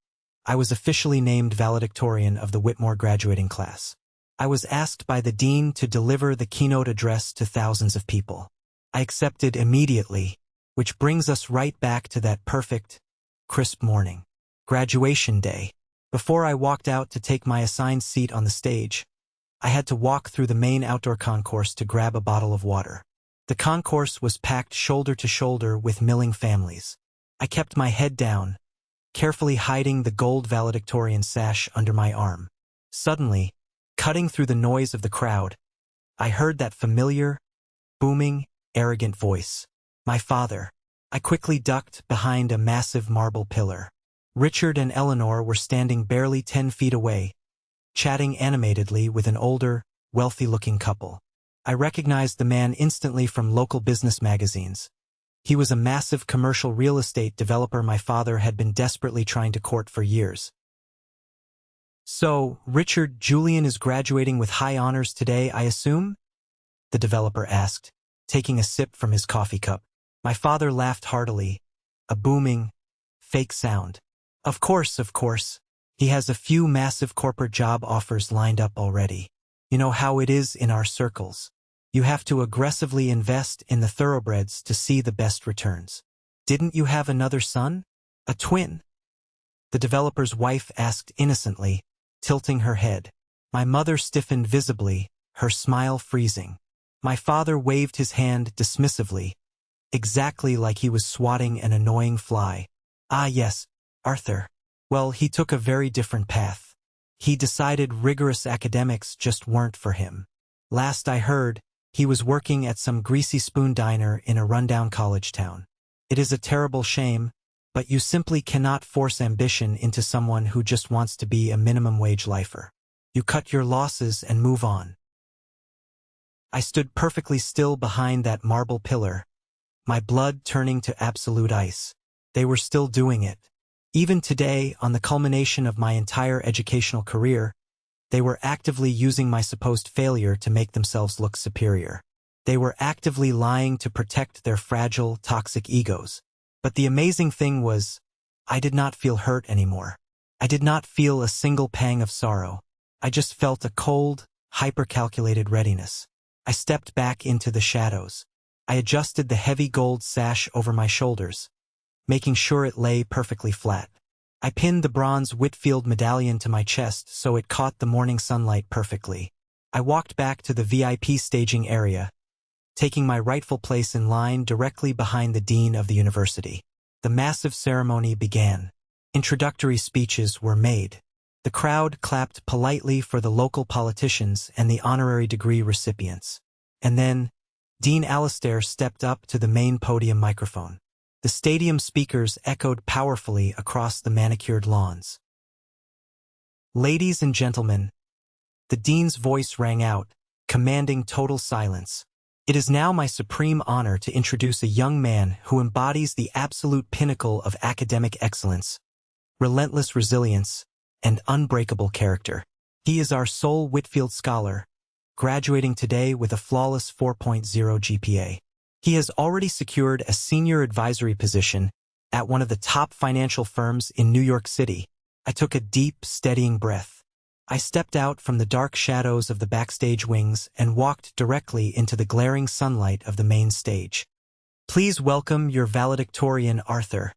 I was officially named valedictorian of the Whitmore graduating class. I was asked by the dean to deliver the keynote address to thousands of people. I accepted immediately, which brings us right back to that perfect, crisp morning. Graduation day. Before I walked out to take my assigned seat on the stage, I had to walk through the main outdoor concourse to grab a bottle of water. The concourse was packed shoulder to shoulder with milling families. I kept my head down, carefully hiding the gold valedictorian sash under my arm. Suddenly, cutting through the noise of the crowd, I heard that familiar, booming, arrogant voice. My father. I quickly ducked behind a massive marble pillar. Richard and Eleanor were standing barely 10 feet away, chatting animatedly with an older, wealthy-looking couple. I recognized the man instantly from local business magazines. He was a massive commercial real estate developer my father had been desperately trying to court for years. "So, Richard, Julian is graduating with high honors today, I assume?" the developer asked, taking a sip from his coffee cup. My father laughed heartily, a booming, fake sound. Of course. He has a few massive corporate job offers lined up already. You know how it is in our circles. You have to aggressively invest in the thoroughbreds to see the best returns. Didn't you have another son? A twin? The developer's wife asked innocently, tilting her head. My mother stiffened visibly, her smile freezing. My father waved his hand dismissively, exactly like he was swatting an annoying fly. Ah yes, Arthur. Well, he took a very different path. He decided rigorous academics just weren't for him. Last I heard, he was working at some greasy spoon diner in a rundown college town. It is a terrible shame, but you simply cannot force ambition into someone who just wants to be a minimum wage lifer. You cut your losses and move on. I stood perfectly still behind that marble pillar, my blood turning to absolute ice. They were still doing it. Even today, on the culmination of my entire educational career, they were actively using my supposed failure to make themselves look superior. They were actively lying to protect their fragile, toxic egos. But the amazing thing was, I did not feel hurt anymore. I did not feel a single pang of sorrow. I just felt a cold, hyper-calculated readiness. I stepped back into the shadows. I adjusted the heavy gold sash over my shoulders, making sure it lay perfectly flat. I pinned the bronze Whitfield medallion to my chest so it caught the morning sunlight perfectly. I walked back to the VIP staging area, taking my rightful place in line directly behind the dean of the university. The massive ceremony began. Introductory speeches were made. The crowd clapped politely for the local politicians and the honorary degree recipients. And then, Dean Alastair stepped up to the main podium microphone. The stadium speakers echoed powerfully across the manicured lawns. "Ladies and gentlemen," the dean's voice rang out, commanding total silence. "It is now my supreme honor to introduce a young man who embodies the absolute pinnacle of academic excellence, relentless resilience, and unbreakable character. He is our sole Whitfield scholar, graduating today with a flawless 4.0 GPA. He has already secured a senior advisory position at one of the top financial firms in New York City." I took a deep, steadying breath. I stepped out from the dark shadows of the backstage wings and walked directly into the glaring sunlight of the main stage. "Please welcome your valedictorian, Arthur."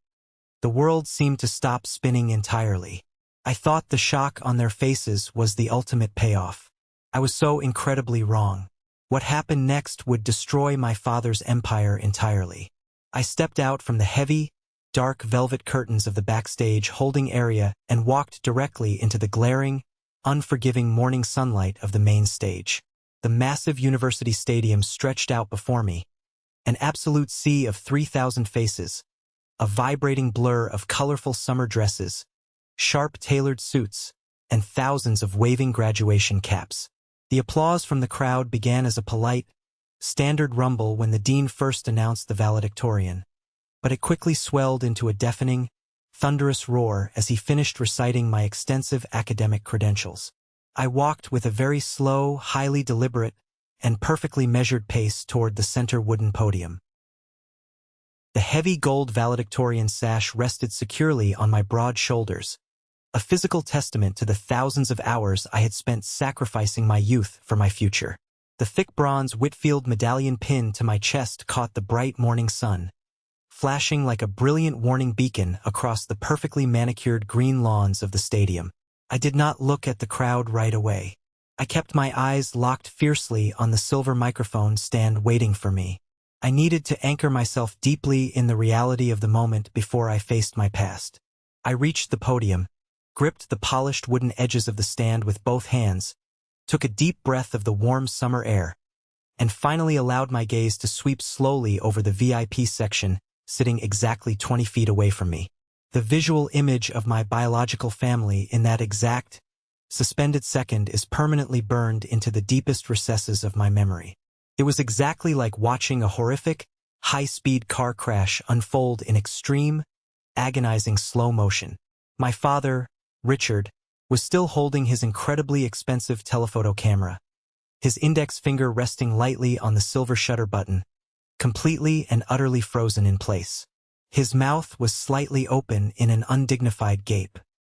The world seemed to stop spinning entirely. I thought the shock on their faces was the ultimate payoff. I was so incredibly wrong. What happened next would destroy my father's empire entirely. I stepped out from the heavy, dark velvet curtains of the backstage holding area and walked directly into the glaring, unforgiving morning sunlight of the main stage. The massive university stadium stretched out before me, an absolute sea of 3,000 faces, a vibrating blur of colorful summer dresses, sharp tailored suits, and thousands of waving graduation caps. The applause from the crowd began as a polite, standard rumble when the dean first announced the valedictorian, but it quickly swelled into a deafening, thunderous roar as he finished reciting my extensive academic credentials. I walked with a very slow, highly deliberate, and perfectly measured pace toward the center wooden podium. The heavy gold valedictorian sash rested securely on my broad shoulders, a physical testament to the thousands of hours I had spent sacrificing my youth for my future. The thick bronze Whitfield medallion pinned to my chest caught the bright morning sun, flashing like a brilliant warning beacon across the perfectly manicured green lawns of the stadium. I did not look at the crowd right away. I kept my eyes locked fiercely on the silver microphone stand waiting for me. I needed to anchor myself deeply in the reality of the moment before I faced my past. I reached the podium, gripped the polished wooden edges of the stand with both hands, took a deep breath of the warm summer air, and finally allowed my gaze to sweep slowly over the VIP section, sitting exactly 20 feet away from me. The visual image of my biological family in that exact, suspended second is permanently burned into the deepest recesses of my memory. It was exactly like watching a horrific, high-speed car crash unfold in extreme, agonizing slow motion. My father, Richard, was still holding his incredibly expensive telephoto camera, his index finger resting lightly on the silver shutter button, completely and utterly frozen in place. His mouth was slightly open in an undignified gape.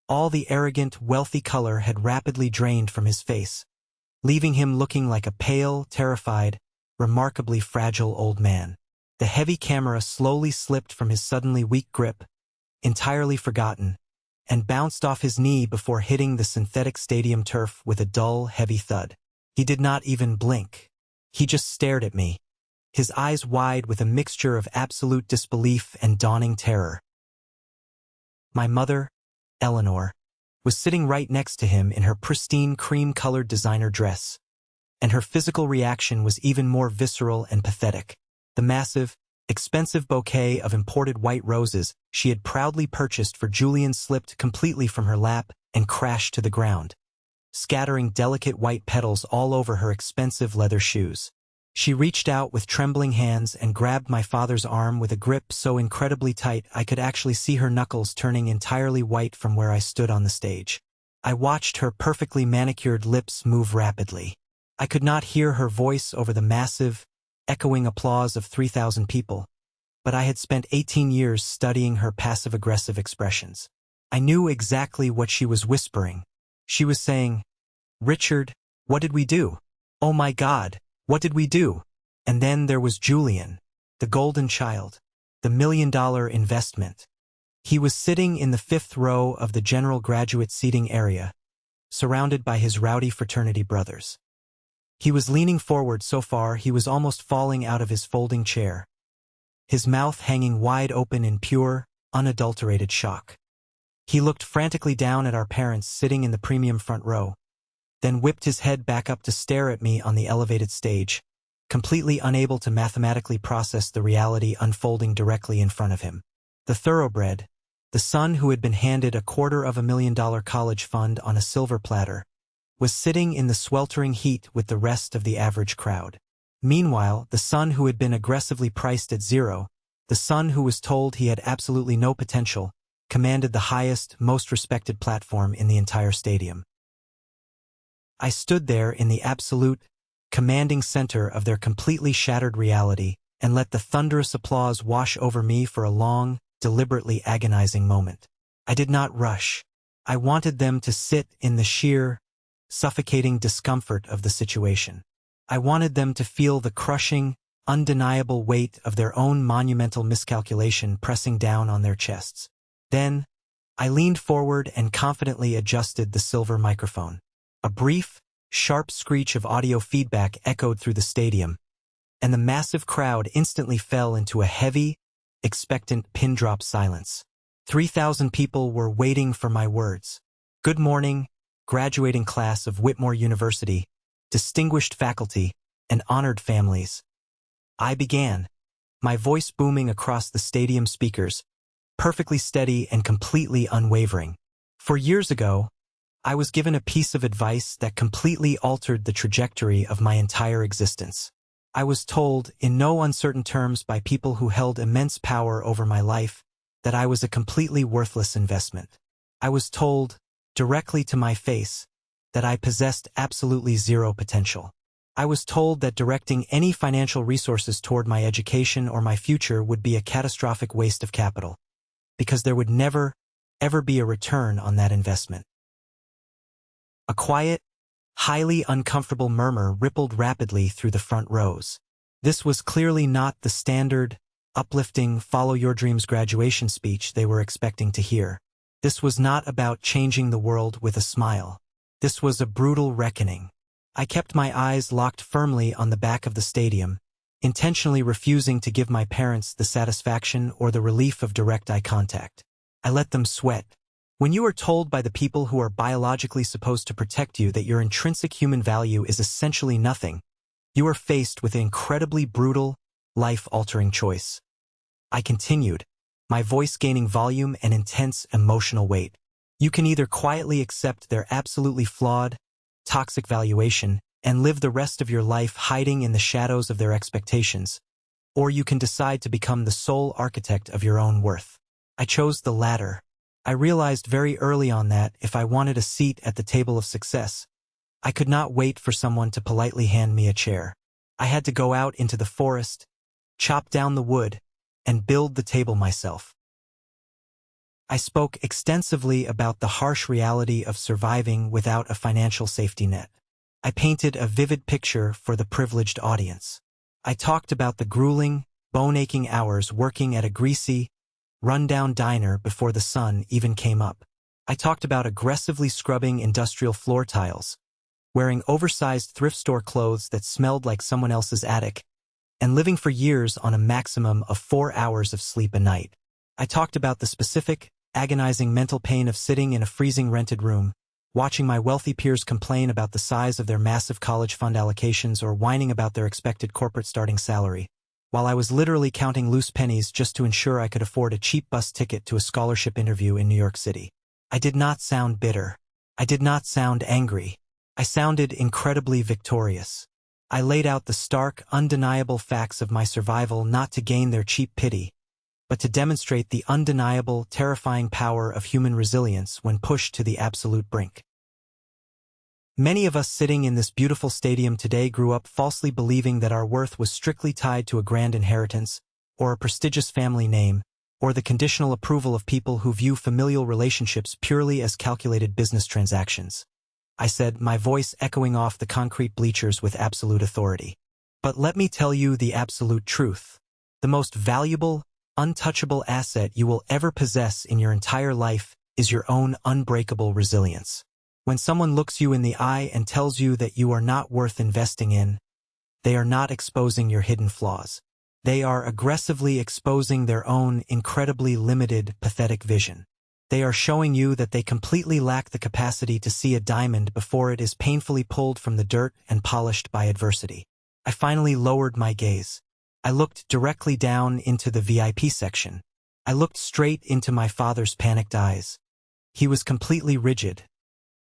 All the arrogant, wealthy color had rapidly drained from his face, leaving him looking like a pale, terrified, remarkably fragile old man. The heavy camera slowly slipped from his suddenly weak grip, entirely forgotten, and bounced off his knee before hitting the synthetic stadium turf with a dull, heavy thud. He did not even blink. He just stared at me, his eyes wide with a mixture of absolute disbelief and dawning terror. My mother, Eleanor, was sitting right next to him in her pristine cream-colored designer dress, and her physical reaction was even more visceral and pathetic. The massive, expensive bouquet of imported white roses she had proudly purchased for Julian slipped completely from her lap and crashed to the ground, scattering delicate white petals all over her expensive leather shoes. She reached out with trembling hands and grabbed my father's arm with a grip so incredibly tight I could actually see her knuckles turning entirely white from where I stood on the stage. I watched her perfectly manicured lips move rapidly. I could not hear her voice over the massive, echoing applause of 3,000 people, but I had spent 18 years studying her passive-aggressive expressions. I knew exactly what she was whispering. She was saying, "Richard, what did we do? Oh my God, what did we do?" And then there was Julian, the golden child, the $1 million investment. He was sitting in the 5th row of the general graduate seating area, surrounded by his rowdy fraternity brothers. He was leaning forward so far he was almost falling out of his folding chair, his mouth hanging wide open in pure, unadulterated shock. He looked frantically down at our parents sitting in the premium front row, then whipped his head back up to stare at me on the elevated stage, completely unable to mathematically process the reality unfolding directly in front of him. The thoroughbred, the son who had been handed a $250,000 college fund on a silver platter, was sitting in the sweltering heat with the rest of the average crowd. Meanwhile, the son who had been aggressively priced at zero, the son who was told he had absolutely no potential, commanded the highest, most respected platform in the entire stadium. I stood there in the absolute, commanding center of their completely shattered reality and let the thunderous applause wash over me for a long, deliberately agonizing moment. I did not rush. I wanted them to sit in the sheer, suffocating discomfort of the situation. I wanted them to feel the crushing, undeniable weight of their own monumental miscalculation pressing down on their chests. Then, I leaned forward and confidently adjusted the silver microphone. A brief, sharp screech of audio feedback echoed through the stadium, and the massive crowd instantly fell into a heavy, expectant pin-drop silence. 3,000 people were waiting for my words. Good morning, graduating class of Whitmore University, distinguished faculty, and honored families. I began, my voice booming across the stadium speakers, perfectly steady and completely unwavering. For years ago, I was given a piece of advice that completely altered the trajectory of my entire existence. I was told, in no uncertain terms by people who held immense power over my life, that I was a completely worthless investment. I was told, directly to my face, that I possessed absolutely zero potential. I was told that directing any financial resources toward my education or my future would be a catastrophic waste of capital, because there would never, ever be a return on that investment. A quiet, highly uncomfortable murmur rippled rapidly through the front rows. This was clearly not the standard, uplifting, follow your dreams graduation speech they were expecting to hear. This was not about changing the world with a smile. This was a brutal reckoning. I kept my eyes locked firmly on the back of the stadium, intentionally refusing to give my parents the satisfaction or the relief of direct eye contact. I let them sweat. When you are told by the people who are biologically supposed to protect you that your intrinsic human value is essentially nothing, you are faced with an incredibly brutal, life-altering choice. I continued, my voice gaining volume and intense emotional weight. You can either quietly accept their absolutely flawed, toxic valuation and live the rest of your life hiding in the shadows of their expectations, or you can decide to become the sole architect of your own worth. I chose the latter. I realized very early on that if I wanted a seat at the table of success, I could not wait for someone to politely hand me a chair. I had to go out into the forest, chop down the wood, and build the table myself. I spoke extensively about the harsh reality of surviving without a financial safety net. I painted a vivid picture for the privileged audience. I talked about the grueling, bone-aching hours working at a greasy, run-down diner before the sun even came up. I talked about aggressively scrubbing industrial floor tiles, wearing oversized thrift store clothes that smelled like someone else's attic, and living for years on a maximum of 4 hours of sleep a night. I talked about the specific, agonizing mental pain of sitting in a freezing rented room, watching my wealthy peers complain about the size of their massive college fund allocations or whining about their expected corporate starting salary, while I was literally counting loose pennies just to ensure I could afford a cheap bus ticket to a scholarship interview in New York City. I did not sound bitter. I did not sound angry. I sounded incredibly victorious. I laid out the stark, undeniable facts of my survival not to gain their cheap pity, but to demonstrate the undeniable, terrifying power of human resilience when pushed to the absolute brink. Many of us sitting in this beautiful stadium today grew up falsely believing that our worth was strictly tied to a grand inheritance, or a prestigious family name, or the conditional approval of people who view familial relationships purely as calculated business transactions. I said, my voice echoing off the concrete bleachers with absolute authority. But let me tell you the absolute truth. The most valuable, untouchable asset you will ever possess in your entire life is your own unbreakable resilience. When someone looks you in the eye and tells you that you are not worth investing in, they are not exposing your hidden flaws. They are aggressively exposing their own incredibly limited, pathetic vision. They are showing you that they completely lack the capacity to see a diamond before it is painfully pulled from the dirt and polished by adversity. I finally lowered my gaze. I looked directly down into the VIP section. I looked straight into my father's panicked eyes. He was completely rigid.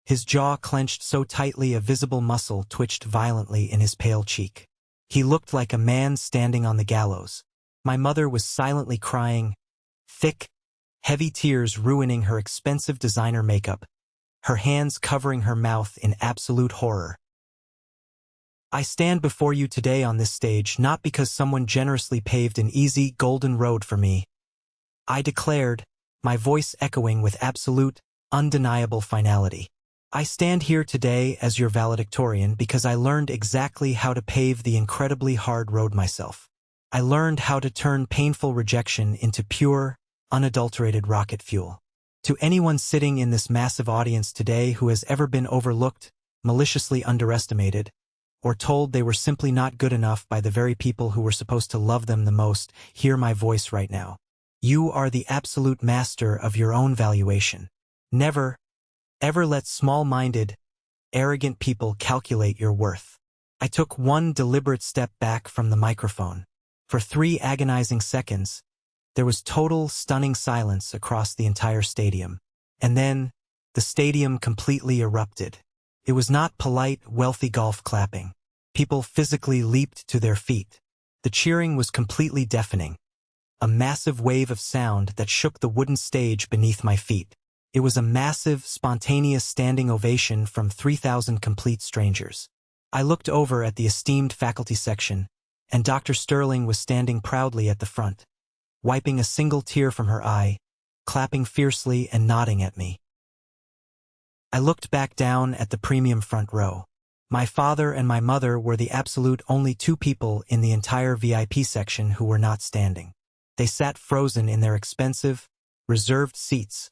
His jaw clenched so tightly a visible muscle twitched violently in his pale cheek. He looked like a man standing on the gallows. My mother was silently crying, thick, heavy tears ruining her expensive designer makeup, her hands covering her mouth in absolute horror. I stand before you today on this stage not because someone generously paved an easy, golden road for me. I declared, my voice echoing with absolute, undeniable finality. I stand here today as your valedictorian because I learned exactly how to pave the incredibly hard road myself. I learned how to turn painful rejection into pure, unadulterated rocket fuel. To anyone sitting in this massive audience today who has ever been overlooked, maliciously underestimated, or told they were simply not good enough by the very people who were supposed to love them the most, hear my voice right now. You are the absolute master of your own valuation. Never, ever let small-minded, arrogant people calculate your worth. I took one deliberate step back from the microphone. For 3 agonizing seconds, there was total, stunning silence across the entire stadium. And then, the stadium completely erupted. It was not polite, wealthy golf clapping. People physically leaped to their feet. The cheering was completely deafening. A massive wave of sound that shook the wooden stage beneath my feet. It was a massive, spontaneous standing ovation from 3,000 complete strangers. I looked over at the esteemed faculty section, and Dr. Sterling was standing proudly at the front, wiping a single tear from her eye, clapping fiercely and nodding at me. I looked back down at the premium front row. My father and my mother were the absolute only 2 people in the entire VIP section who were not standing. They sat frozen in their expensive, reserved seats,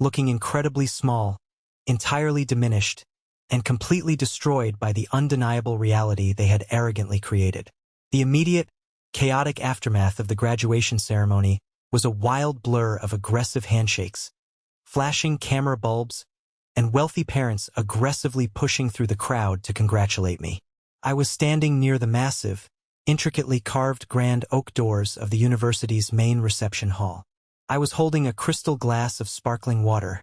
looking incredibly small, entirely diminished, and completely destroyed by the undeniable reality they had arrogantly created. The immediate, chaotic aftermath of the graduation ceremony was a wild blur of aggressive handshakes, flashing camera bulbs, and wealthy parents aggressively pushing through the crowd to congratulate me. I was standing near the massive, intricately carved grand oak doors of the university's main reception hall. I was holding a crystal glass of sparkling water,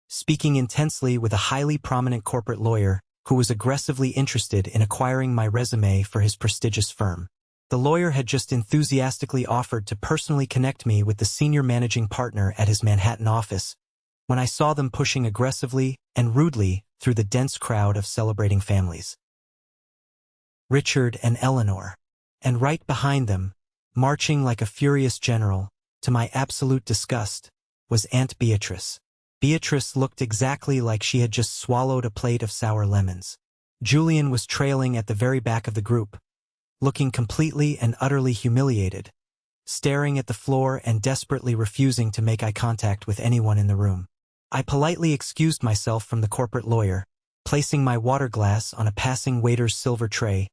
speaking intensely with a highly prominent corporate lawyer who was aggressively interested in acquiring my resume for his prestigious firm. The lawyer had just enthusiastically offered to personally connect me with the senior managing partner at his Manhattan office, when I saw them pushing aggressively and rudely through the dense crowd of celebrating families. Richard and Eleanor. And right behind them, marching like a furious general, to my absolute disgust, was Aunt Beatrice. Beatrice looked exactly like she had just swallowed a plate of sour lemons. Julian was trailing at the very back of the group, looking completely and utterly humiliated, staring at the floor and desperately refusing to make eye contact with anyone in the room. I politely excused myself from the corporate lawyer, placing my water glass on a passing waiter's silver tray,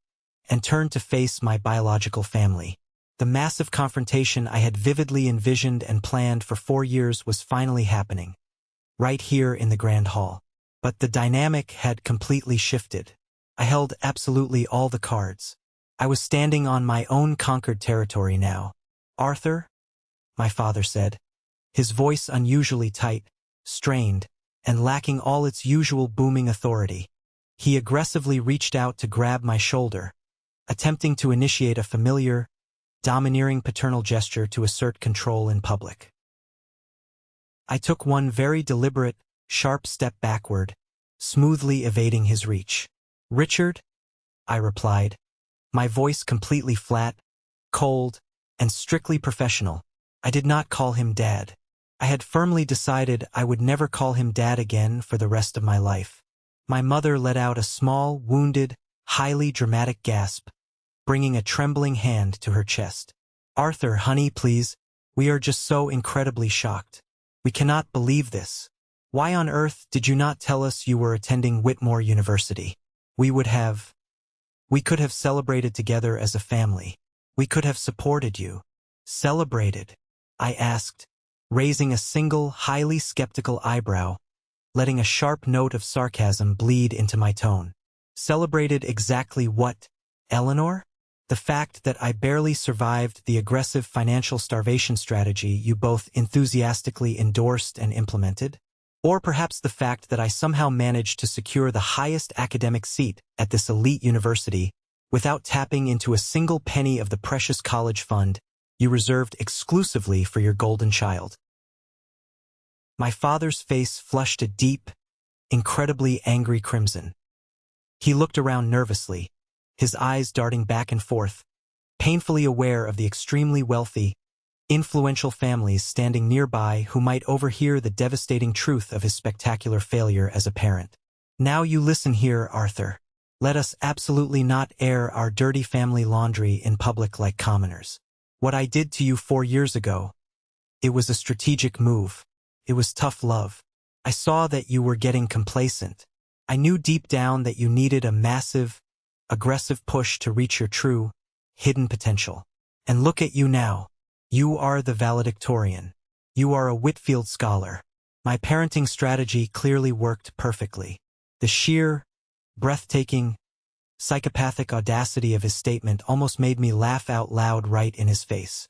and turned to face my biological family. The massive confrontation I had vividly envisioned and planned for 4 years was finally happening, right here in the Grand Hall. But the dynamic had completely shifted. I held absolutely all the cards. I was standing on my own conquered territory now. "Arthur?" my father said, his voice unusually tight, strained, and lacking all its usual booming authority. He aggressively reached out to grab my shoulder, attempting to initiate a familiar, domineering paternal gesture to assert control in public. I took one very deliberate, sharp step backward, smoothly evading his reach. "Richard?" I replied, my voice completely flat, cold, and strictly professional. I did not call him Dad. I had firmly decided I would never call him Dad again for the rest of my life. My mother let out a small, wounded, highly dramatic gasp, bringing a trembling hand to her chest. "Arthur, honey, please. We are just so incredibly shocked. We cannot believe this. Why on earth did you not tell us you were attending Whitmore University? We could have celebrated together as a family. We could have supported you." "Celebrated?" I asked, raising a single, highly skeptical eyebrow, letting a sharp note of sarcasm bleed into my tone. "Celebrated exactly what, Eleanor? The fact that I barely survived the aggressive financial starvation strategy you both enthusiastically endorsed and implemented? Or perhaps the fact that I somehow managed to secure the highest academic seat at this elite university without tapping into a single penny of the precious college fund you reserved exclusively for your golden child?" My father's face flushed a deep, incredibly angry crimson. He looked around nervously, his eyes darting back and forth, painfully aware of the extremely wealthy, influential families standing nearby who might overhear the devastating truth of his spectacular failure as a parent. "Now you listen here, Arthur. Let us absolutely not air our dirty family laundry in public like commoners. What I did to you 4 years ago, it was a strategic move. It was tough love. I saw that you were getting complacent. I knew deep down that you needed a massive, aggressive push to reach your true, hidden potential. And look at you now. You are the valedictorian. You are a Whitfield scholar. My parenting strategy clearly worked perfectly. The sheer, breathtaking, psychopathic audacity of his statement almost made me laugh out loud right in his face.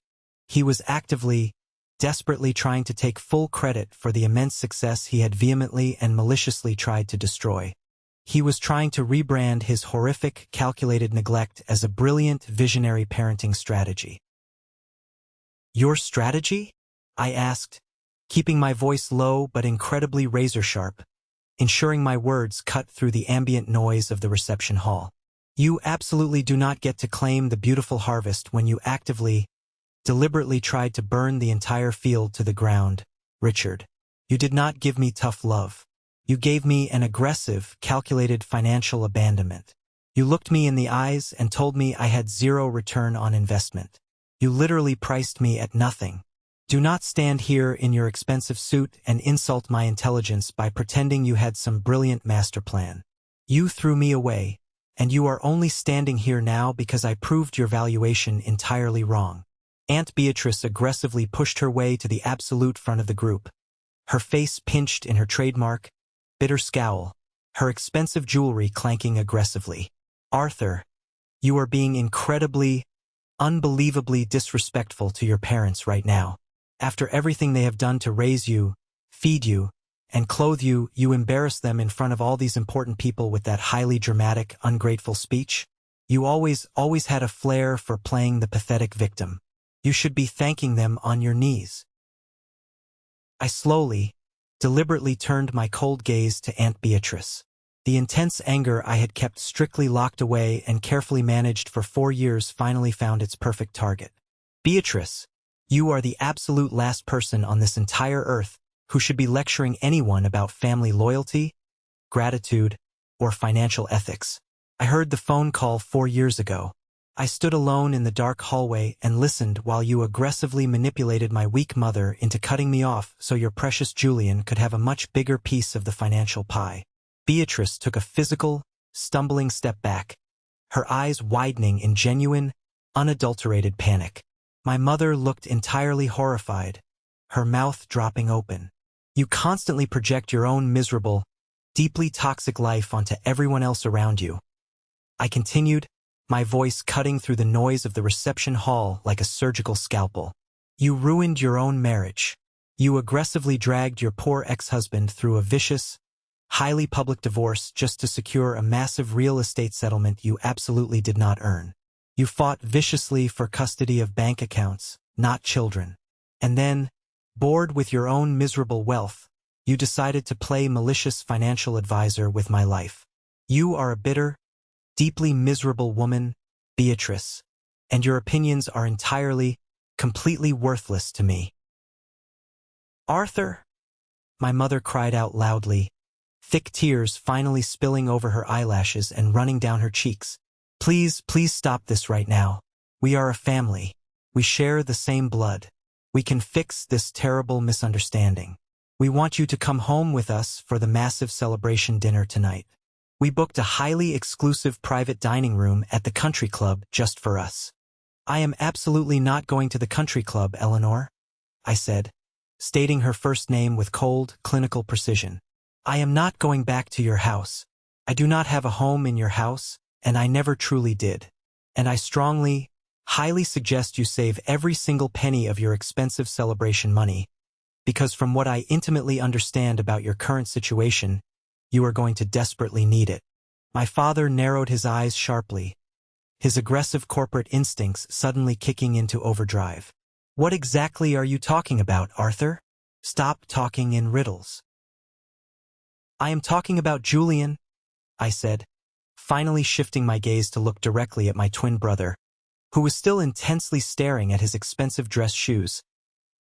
He was actively, desperately trying to take full credit for the immense success he had vehemently and maliciously tried to destroy. He was trying to rebrand his horrific, calculated neglect as a brilliant, visionary parenting strategy. "Your strategy?" I asked, keeping my voice low but incredibly razor-sharp, ensuring my words cut through the ambient noise of the reception hall. "You absolutely do not get to claim the beautiful harvest when you actively, deliberately tried to burn the entire field to the ground, Richard. You did not give me tough love. You gave me an aggressive, calculated financial abandonment. You looked me in the eyes and told me I had zero return on investment. You literally priced me at nothing. Do not stand here in your expensive suit and insult my intelligence by pretending you had some brilliant master plan. You threw me away, and you are only standing here now because I proved your valuation entirely wrong." Aunt Beatrice aggressively pushed her way to the absolute front of the group, her face pinched in her trademark, bitter scowl, her expensive jewelry clanking aggressively. "Arthur, you are being incredibly, unbelievably disrespectful to your parents right now. After everything they have done to raise you, feed you, and clothe you, you embarrass them in front of all these important people with that highly dramatic, ungrateful speech? You always had a flair for playing the pathetic victim. You should be thanking them on your knees." I slowly, deliberately turned my cold gaze to Aunt Beatrice. The intense anger I had kept strictly locked away and carefully managed for 4 years finally found its perfect target. "Beatrice, you are the absolute last person on this entire earth who should be lecturing anyone about family loyalty, gratitude, or financial ethics. I heard the phone call 4 years ago. I stood alone in the dark hallway and listened while you aggressively manipulated my weak mother into cutting me off so your precious Julian could have a much bigger piece of the financial pie." Beatrice took a physical, stumbling step back, her eyes widening in genuine, unadulterated panic. My mother looked entirely horrified, her mouth dropping open. "You constantly project your own miserable, deeply toxic life onto everyone else around you," I continued, my voice cutting through the noise of the reception hall like a surgical scalpel. "You ruined your own marriage. You aggressively dragged your poor ex-husband through a vicious, highly public divorce just to secure a massive real estate settlement you absolutely did not earn. You fought viciously for custody of bank accounts, not children. And then, bored with your own miserable wealth, you decided to play malicious financial advisor with my life. You are a bitter, deeply miserable woman, Beatrice, and your opinions are entirely, completely worthless to me." "Arthur," my mother cried out loudly, thick tears finally spilling over her eyelashes and running down her cheeks. Please stop this right now. We are a family. We share the same blood. We can fix this terrible misunderstanding. We want you to come home with us for the massive celebration dinner tonight. We booked a highly exclusive private dining room at the country club just for us." "I am absolutely not going to the country club, Eleanor," I said, stating her first name with cold, clinical precision. "I am not going back to your house. I do not have a home in your house, and I never truly did. And I strongly, highly suggest you save every single penny of your expensive celebration money, because from what I intimately understand about your current situation, you are going to desperately need it." My father narrowed his eyes sharply, his aggressive corporate instincts suddenly kicking into overdrive. "What exactly are you talking about, Arthur? Stop talking in riddles." "I am talking about Julian," I said, finally shifting my gaze to look directly at my twin brother, who was still intensely staring at his expensive dress shoes,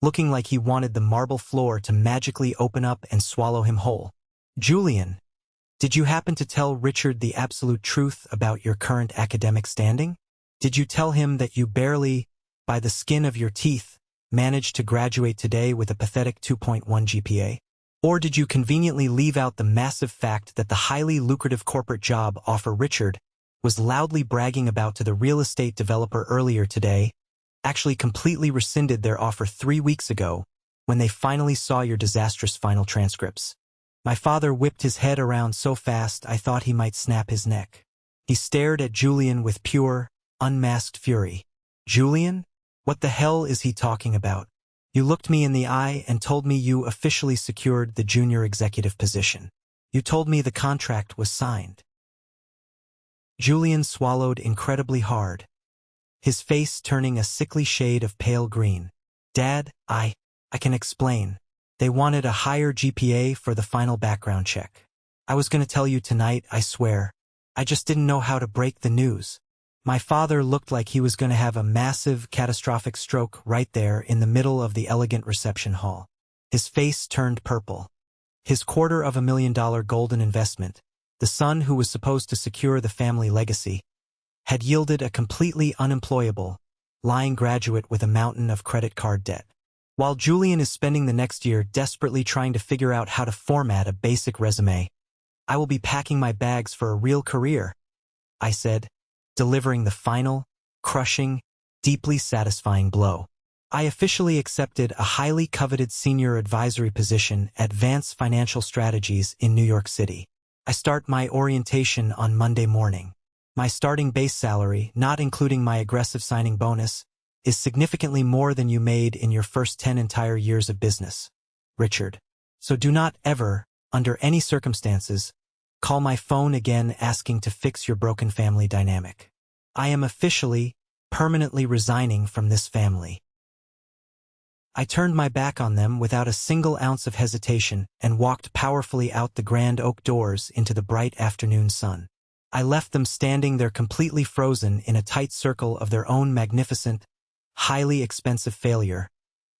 looking like he wanted the marble floor to magically open up and swallow him whole. "Julian, did you happen to tell Richard the absolute truth about your current academic standing? Did you tell him that you barely, by the skin of your teeth, managed to graduate today with a pathetic 2.1 GPA? Or did you conveniently leave out the massive fact that the highly lucrative corporate job offer Richard was loudly bragging about to the real estate developer earlier today actually completely rescinded their offer 3 weeks ago when they finally saw your disastrous final transcripts? My father whipped his head around so fast I thought he might snap his neck. He stared at Julian with pure, unmasked fury. Julian? What the hell is he talking about? You looked me in the eye and told me you officially secured the junior executive position. You told me the contract was signed. Julian swallowed incredibly hard, his face turning a sickly shade of pale green. Dad, I can explain. They wanted a higher GPA for the final background check. I was going to tell you tonight, I swear. I just didn't know how to break the news. My father looked like he was going to have a massive, catastrophic stroke right there in the middle of the elegant reception hall. His face turned purple. His $250,000 golden investment, the son who was supposed to secure the family legacy, had yielded a completely unemployable, lying graduate with a mountain of credit card debt. While Julian is spending the next year desperately trying to figure out how to format a basic resume, I will be packing my bags for a real career, I said, delivering the final, crushing, deeply satisfying blow. I officially accepted a highly coveted senior advisory position at Vance Financial Strategies in New York City. I start my orientation on Monday morning. My starting base salary, not including my aggressive signing bonus, is significantly more than you made in your first 10 entire years of business, Richard. So do not ever, under any circumstances, call my phone again asking to fix your broken family dynamic. I am officially, permanently resigning from this family. I turned my back on them without a single ounce of hesitation and walked powerfully out the grand oak doors into the bright afternoon sun. I left them standing there completely frozen in a tight circle of their own magnificent, highly expensive failure,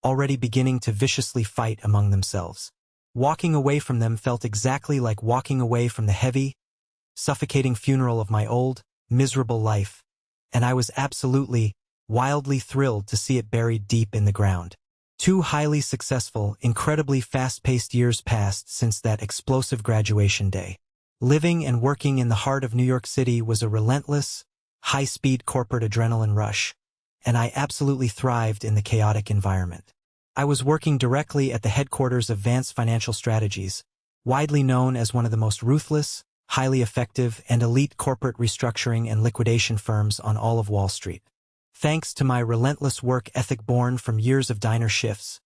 already beginning to viciously fight among themselves. Walking away from them felt exactly like walking away from the heavy, suffocating funeral of my old, miserable life, and I was absolutely, wildly thrilled to see it buried deep in the ground. 2 highly successful, incredibly fast-paced years passed since that explosive graduation day. Living and working in the heart of New York City was a relentless, high-speed corporate adrenaline rush, and I absolutely thrived in the chaotic environment. I was working directly at the headquarters of Vance Financial Strategies, widely known as one of the most ruthless, highly effective, and elite corporate restructuring and liquidation firms on all of Wall Street. Thanks to my relentless work ethic born from years of diner shifts,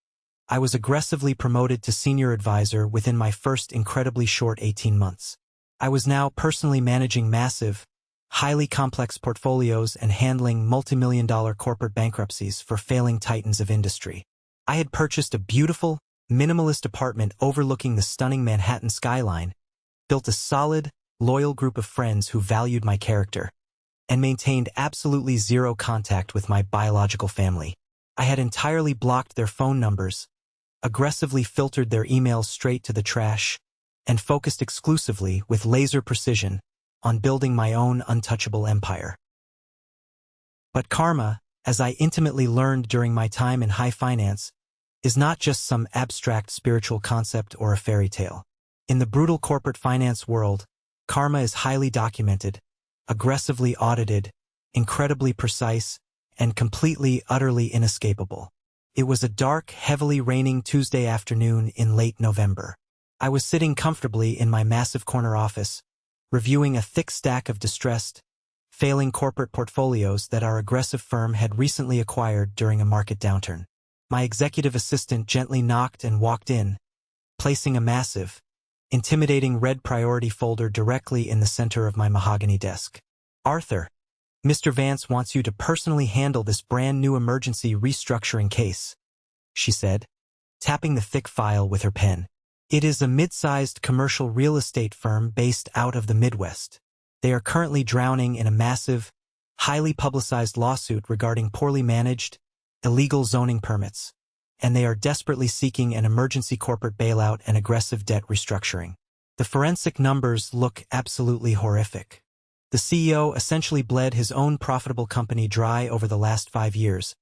I was aggressively promoted to senior advisor within my first incredibly short 18 months. I was now personally managing massive, highly complex portfolios and handling multi-million-dollar corporate bankruptcies for failing titans of industry. I had purchased a beautiful, minimalist apartment overlooking the stunning Manhattan skyline, built a solid, loyal group of friends who valued my character, and maintained absolutely zero contact with my biological family. I had entirely blocked their phone numbers, aggressively filtered their emails straight to the trash, and focused exclusively, with laser precision, on building my own untouchable empire. But karma, as I intimately learned during my time in high finance, is not just some abstract spiritual concept or a fairy tale. In the brutal corporate finance world, karma is highly documented, aggressively audited, incredibly precise, and completely, utterly inescapable. It was a dark, heavily raining Tuesday afternoon in late November. I was sitting comfortably in my massive corner office, reviewing a thick stack of distressed, failing corporate portfolios that our aggressive firm had recently acquired during a market downturn. My executive assistant gently knocked and walked in, placing a massive, intimidating red priority folder directly in the center of my mahogany desk. "Arthur, Mr. Vance wants you to personally handle this brand new emergency restructuring case," she said, tapping the thick file with her pen. "It is a mid-sized commercial real estate firm based out of the Midwest. They are currently drowning in a massive, highly publicized lawsuit regarding poorly managed, illegal zoning permits, and they are desperately seeking an emergency corporate bailout and aggressive debt restructuring. The forensic numbers look absolutely horrific. The CEO essentially bled his own profitable company dry over the last 5 years,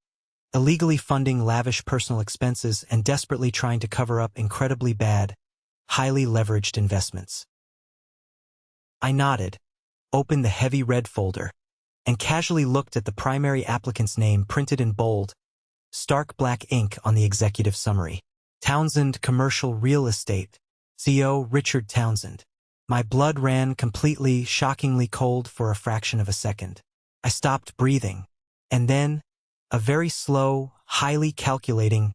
illegally funding lavish personal expenses and desperately trying to cover up incredibly bad, highly leveraged investments. I nodded, opened the heavy red folder, and casually looked at the primary applicant's name printed in bold, stark black ink on the executive summary. Townsend Commercial Real Estate, CEO Richard Townsend. My blood ran completely, shockingly cold for a fraction of a second. I stopped breathing, and then, a very slow, highly calculating,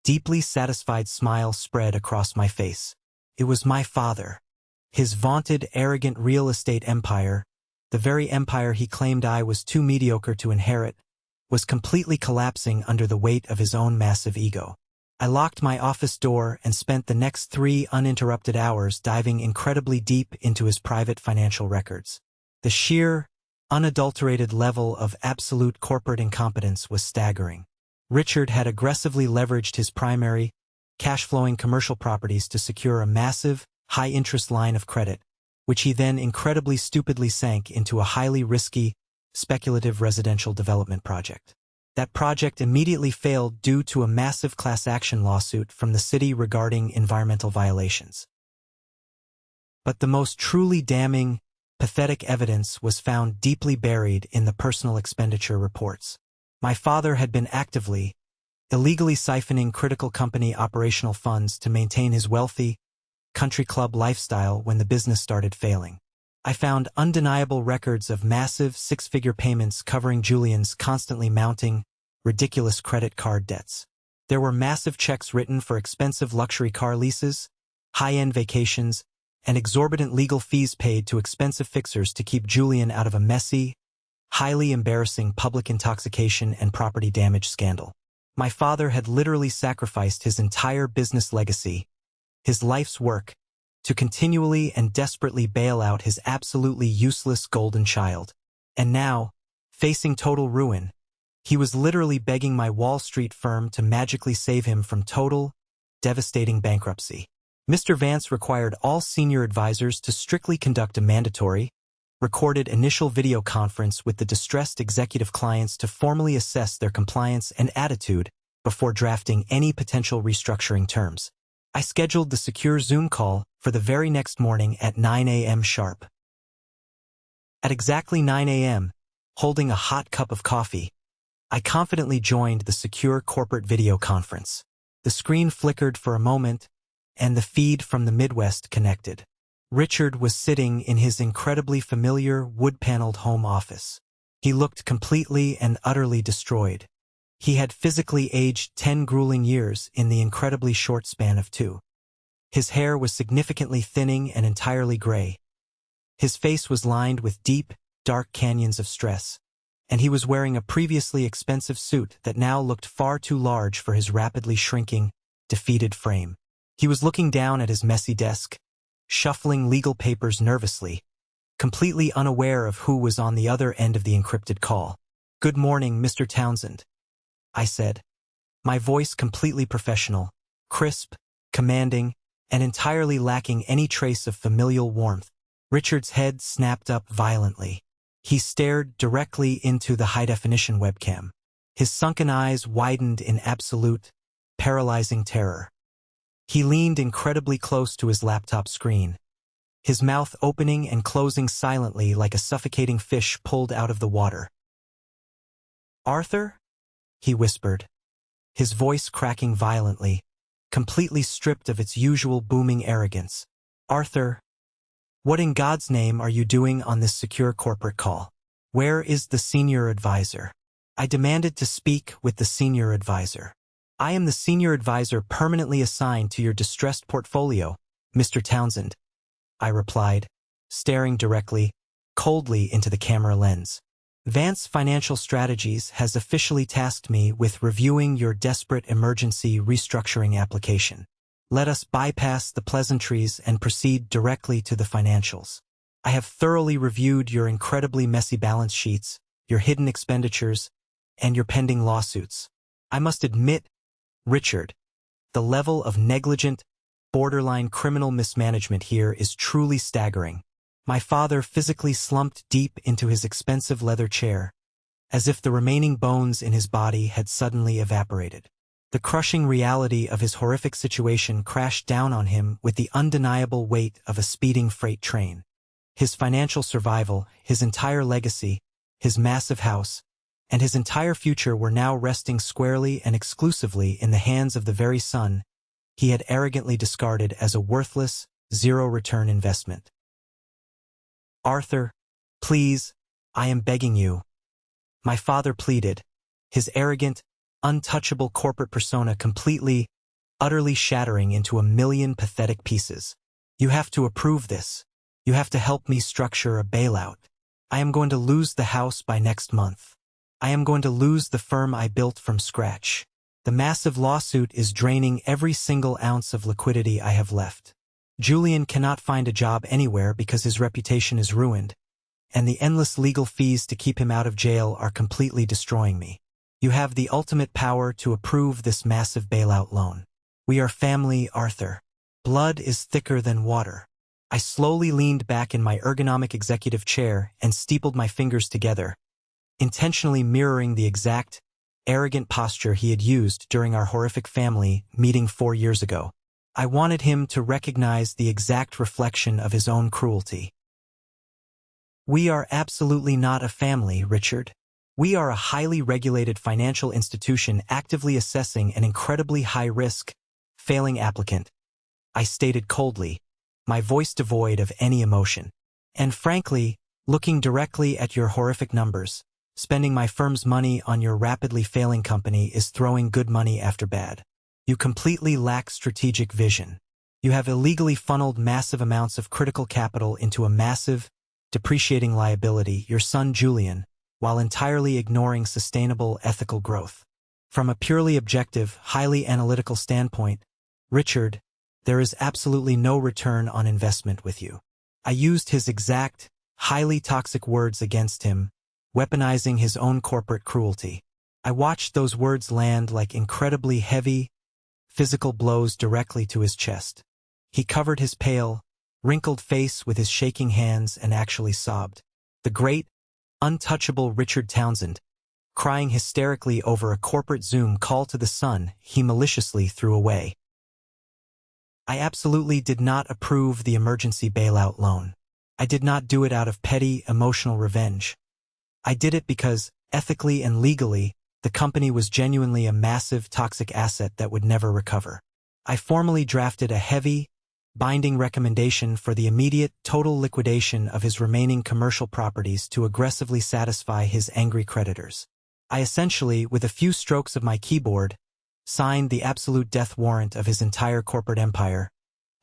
deeply satisfied smile spread across my face. It was my father. His vaunted, arrogant real estate empire, the very empire he claimed I was too mediocre to inherit, was completely collapsing under the weight of his own massive ego. I locked my office door and spent the next 3 uninterrupted hours diving incredibly deep into his private financial records. The sheer, unadulterated level of absolute corporate incompetence was staggering. Richard had aggressively leveraged his primary, cash-flowing commercial properties to secure a massive, high-interest line of credit, which he then incredibly stupidly sank into a highly risky, speculative residential development project. That project immediately failed due to a massive class action lawsuit from the city regarding environmental violations. But the most truly damning, pathetic evidence was found deeply buried in the personal expenditure reports. My father had been actively, illegally siphoning critical company operational funds to maintain his wealthy, country club lifestyle when the business started failing. I found undeniable records of massive 6-figure payments covering Julian's constantly mounting, ridiculous credit card debts. There were massive checks written for expensive luxury car leases, high-end vacations, and exorbitant legal fees paid to expensive fixers to keep Julian out of a messy, highly embarrassing public intoxication and property damage scandal. My father had literally sacrificed his entire business legacy, his life's work, to continually and desperately bail out his absolutely useless golden child. And now, facing total ruin, he was literally begging my Wall Street firm to magically save him from total, devastating bankruptcy. Mr. Vance required all senior advisors to strictly conduct a mandatory, recorded initial video conference with the distressed executive clients to formally assess their compliance and attitude before drafting any potential restructuring terms. I scheduled the secure Zoom call for the very next morning at 9 a.m. sharp. At exactly 9 a.m., holding a hot cup of coffee, I confidently joined the secure corporate video conference. The screen flickered for a moment, and the feed from the Midwest connected. Richard was sitting in his incredibly familiar wood-paneled home office. He looked completely and utterly destroyed. He had physically aged 10 grueling years in the incredibly short span of 2. His hair was significantly thinning and entirely gray. His face was lined with deep, dark canyons of stress, and he was wearing a previously expensive suit that now looked far too large for his rapidly shrinking, defeated frame. He was looking down at his messy desk, shuffling legal papers nervously, completely unaware of who was on the other end of the encrypted call. "Good morning, Mr. Townsend," I said, my voice completely professional, crisp, commanding, and entirely lacking any trace of familial warmth. Richard's head snapped up violently. He stared directly into the high-definition webcam. His sunken eyes widened in absolute, paralyzing terror. He leaned incredibly close to his laptop screen, his mouth opening and closing silently like a suffocating fish pulled out of the water. "Arthur?" he whispered, his voice cracking violently, completely stripped of its usual booming arrogance. "Arthur, what in God's name are you doing on this secure corporate call? Where is the senior advisor?" I demanded to speak with the senior advisor. "I am the senior advisor permanently assigned to your distressed portfolio, Mr. Townsend," I replied, staring directly, coldly into the camera lens. "Vance Financial Strategies has officially tasked me with reviewing your desperate emergency restructuring application. Let us bypass the pleasantries and proceed directly to the financials. I have thoroughly reviewed your incredibly messy balance sheets, your hidden expenditures, and your pending lawsuits. I must admit, Richard, the level of negligent, borderline criminal mismanagement here is truly staggering." My father physically slumped deep into his expensive leather chair, as if the remaining bones in his body had suddenly evaporated. The crushing reality of his horrific situation crashed down on him with the undeniable weight of a speeding freight train. His financial survival, his entire legacy, his massive house, and his entire future were now resting squarely and exclusively in the hands of the very son he had arrogantly discarded as a worthless, zero-return investment. "Arthur, please, I am begging you," my father pleaded, his arrogant, untouchable corporate persona completely, utterly shattering into a million pathetic pieces. "You have to approve this. You have to help me structure a bailout. I am going to lose the house by next month. I am going to lose the firm I built from scratch. The massive lawsuit is draining every single ounce of liquidity I have left. Julian cannot find a job anywhere because his reputation is ruined, and the endless legal fees to keep him out of jail are completely destroying me. You have the ultimate power to approve this massive bailout loan. We are family, Arthur. Blood is thicker than water." I slowly leaned back in my ergonomic executive chair and steepled my fingers together, intentionally mirroring the exact, arrogant posture he had used during our horrific family meeting 4 years ago. I wanted him to recognize the exact reflection of his own cruelty. "We are absolutely not a family, Richard. We are a highly regulated financial institution actively assessing an incredibly high-risk, failing applicant," I stated coldly, my voice devoid of any emotion. "And frankly, looking directly at your horrific numbers, spending my firm's money on your rapidly failing company is throwing good money after bad. You completely lack strategic vision. You have illegally funneled massive amounts of critical capital into a massive, depreciating liability, your son Julian, while entirely ignoring sustainable ethical growth. From a purely objective, highly analytical standpoint, Richard, there is absolutely no return on investment with you." I used his exact, highly toxic words against him, weaponizing his own corporate cruelty. I watched those words land like incredibly heavy, physical blows directly to his chest. He covered his pale, wrinkled face with his shaking hands and actually sobbed. The great, untouchable Richard Townsend, crying hysterically over a corporate Zoom call to the son he maliciously threw away. I absolutely did not approve the emergency bailout loan. I did not do it out of petty, emotional revenge. I did it because, ethically and legally, the company was genuinely a massive, toxic asset that would never recover. I formally drafted a heavy, binding recommendation for the immediate, total liquidation of his remaining commercial properties to aggressively satisfy his angry creditors. I essentially, with a few strokes of my keyboard, signed the absolute death warrant of his entire corporate empire,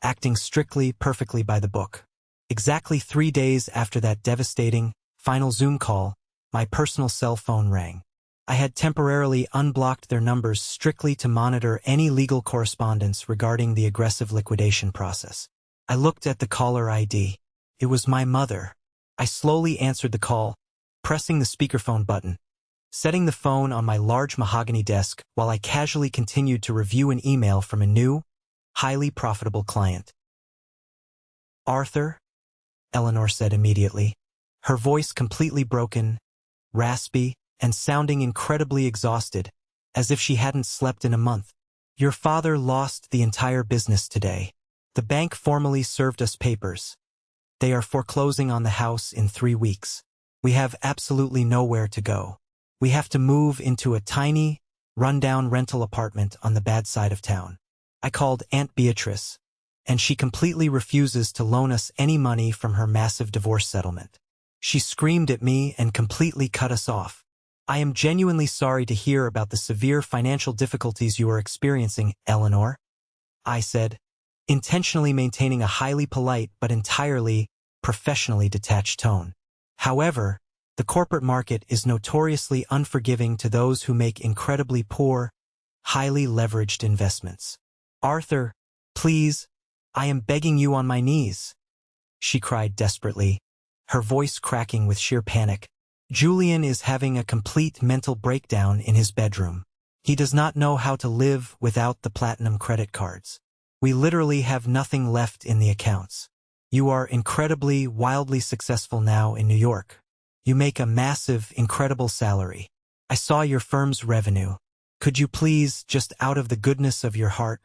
acting strictly, perfectly by the book. Exactly 3 days after that devastating, final Zoom call, my personal cell phone rang. I had temporarily unblocked their numbers strictly to monitor any legal correspondence regarding the aggressive liquidation process. I looked at the caller ID. It was my mother. I slowly answered the call, pressing the speakerphone button, setting the phone on my large mahogany desk while I casually continued to review an email from a new, highly profitable client. "Arthur?" Eleanor said immediately, her voice completely broken, raspy, and sounding incredibly exhausted, as if she hadn't slept in a month. "Your father lost the entire business today. The bank formally served us papers. They are foreclosing on the house in 3 weeks. We have absolutely nowhere to go. We have to move into a tiny, run-down rental apartment on the bad side of town. I called Aunt Beatrice, and she completely refuses to loan us any money from her massive divorce settlement. She screamed at me and completely cut us off. I am genuinely sorry to hear about the severe financial difficulties you are experiencing, Eleanor," I said, intentionally maintaining a highly polite but entirely professionally detached tone. "However, the corporate market is notoriously unforgiving to those who make incredibly poor, highly leveraged investments. Arthur, please, I am begging you on my knees," she cried desperately, her voice cracking with sheer panic. "Julian is having a complete mental breakdown in his bedroom. He does not know how to live without the platinum credit cards. We literally have nothing left in the accounts. You are incredibly, wildly successful now in New York. You make a massive, incredible salary. I saw your firm's revenue. Could you please, just out of the goodness of your heart,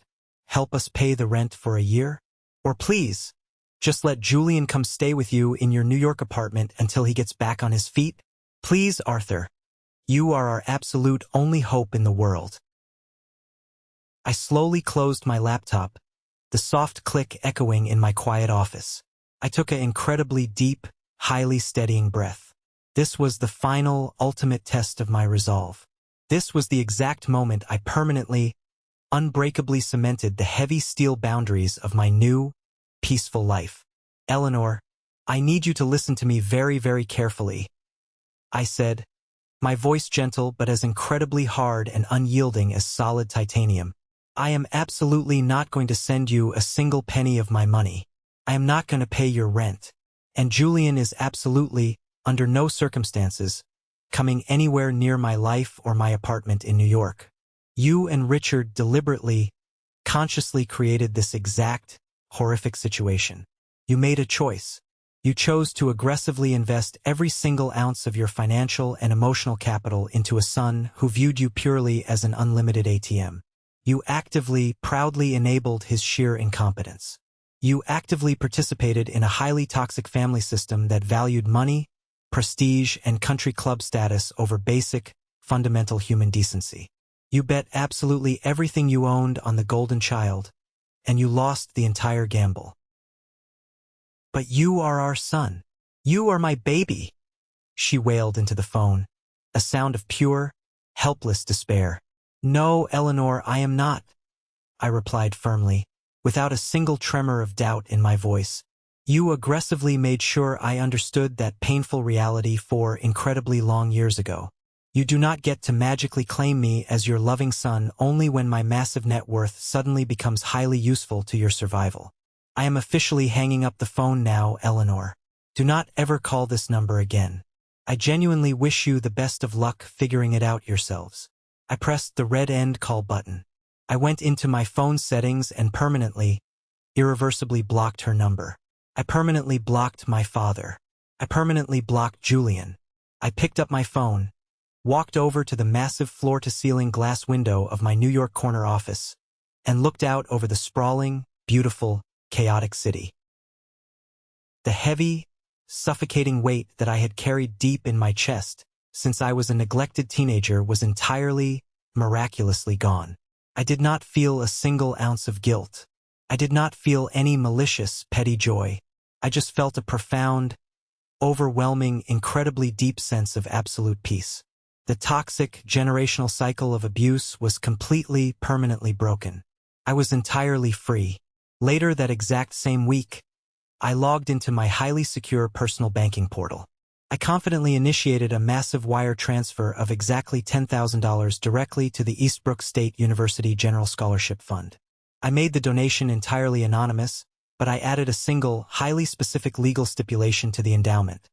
help us pay the rent for a year? Or please, just let Julian come stay with you in your New York apartment until he gets back on his feet? Please, Arthur. You are our absolute only hope in the world. I slowly closed my laptop, the soft click echoing in my quiet office. I took an incredibly deep, highly steadying breath. This was the final, ultimate test of my resolve. This was the exact moment I permanently, unbreakably cemented the heavy steel boundaries of my new, peaceful life. Eleanor, I need you to listen to me very, very carefully, I said, my voice gentle but as incredibly hard and unyielding as solid titanium. I am absolutely not going to send you a single penny of my money. I am not going to pay your rent. And Julian is absolutely, under no circumstances, coming anywhere near my life or my apartment in New York. You and Richard deliberately, consciously created this exact, horrific situation. You made a choice. You chose to aggressively invest every single ounce of your financial and emotional capital into a son who viewed you purely as an unlimited ATM. You actively, proudly enabled his sheer incompetence. You actively participated in a highly toxic family system that valued money, prestige, and country club status over basic, fundamental human decency. You bet absolutely everything you owned on the golden child, and you lost the entire gamble. But you are our son. You are my baby, she wailed into the phone, a sound of pure, helpless despair. No, Eleanor, I am not, I replied firmly, without a single tremor of doubt in my voice. You aggressively made sure I understood that painful reality 4 incredibly long years ago. You do not get to magically claim me as your loving son only when my massive net worth suddenly becomes highly useful to your survival. I am officially hanging up the phone now, Eleanor. Do not ever call this number again. I genuinely wish you the best of luck figuring it out yourselves. I pressed the red end call button. I went into my phone settings and permanently, irreversibly blocked her number. I permanently blocked my father. I permanently blocked Julian. I picked up my phone, walked over to the massive floor-to-ceiling glass window of my New York corner office, and looked out over the sprawling, beautiful, chaotic city. The heavy, suffocating weight that I had carried deep in my chest since I was a neglected teenager was entirely, miraculously gone. I did not feel a single ounce of guilt. I did not feel any malicious, petty joy. I just felt a profound, overwhelming, incredibly deep sense of absolute peace. The toxic, generational cycle of abuse was completely, permanently broken. I was entirely free. Later that exact same week, I logged into my highly secure personal banking portal. I confidently initiated a massive wire transfer of exactly $10,000 directly to the Eastbrook State University General Scholarship Fund. I made the donation entirely anonymous, but I added a single, highly specific legal stipulation to the endowment.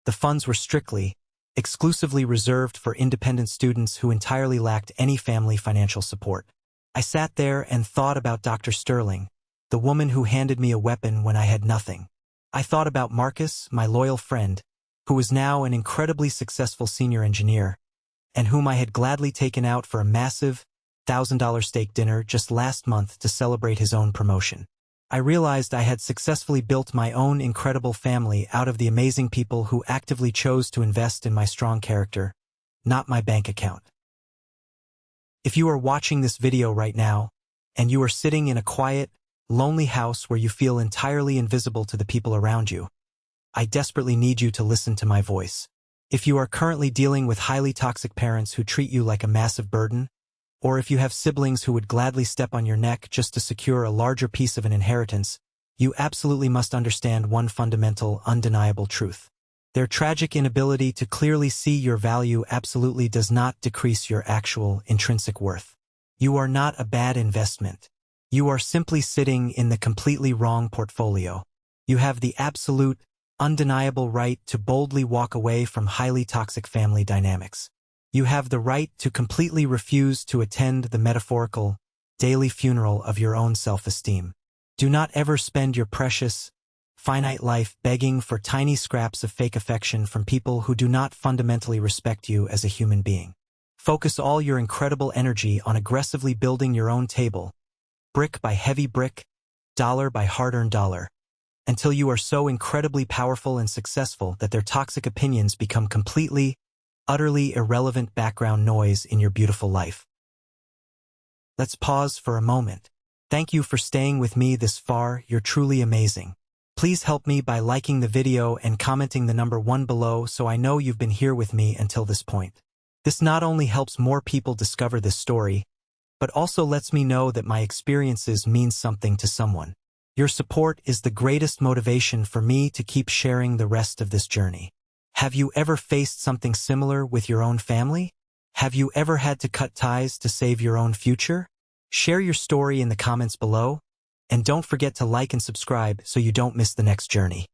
The funds were strictly, exclusively reserved for independent students who entirely lacked any family financial support. I sat there and thought about Dr. Sterling, the woman who handed me a weapon when I had nothing. I thought about Marcus, my loyal friend, who was now an incredibly successful senior engineer, and whom I had gladly taken out for a massive, $1,000 steak dinner just last month to celebrate his own promotion. I realized I had successfully built my own incredible family out of the amazing people who actively chose to invest in my strong character, not my bank account. If you are watching this video right now, and you are sitting in a quiet, lonely house where you feel entirely invisible to the people around you, I desperately need you to listen to my voice. If you are currently dealing with highly toxic parents who treat you like a massive burden, or if you have siblings who would gladly step on your neck just to secure a larger piece of an inheritance, you absolutely must understand one fundamental, undeniable truth. Their tragic inability to clearly see your value absolutely does not decrease your actual, intrinsic worth. You are not a bad investment. You are simply sitting in the completely wrong portfolio. You have the absolute, undeniable right to boldly walk away from highly toxic family dynamics. You have the right to completely refuse to attend the metaphorical, daily funeral of your own self-esteem. Do not ever spend your precious, finite life begging for tiny scraps of fake affection from people who do not fundamentally respect you as a human being. Focus all your incredible energy on aggressively building your own table, brick by heavy brick, dollar by hard-earned dollar, until you are so incredibly powerful and successful that their toxic opinions become completely, utterly irrelevant background noise in your beautiful life. Let's pause for a moment. Thank you for staying with me this far. You're truly amazing. Please help me by liking the video and commenting the number 1 below so I know you've been here with me until this point. This not only helps more people discover this story, but also lets me know that my experiences mean something to someone. Your support is the greatest motivation for me to keep sharing the rest of this journey. Have you ever faced something similar with your own family? Have you ever had to cut ties to save your own future? Share your story in the comments below, and don't forget to like and subscribe so you don't miss the next journey.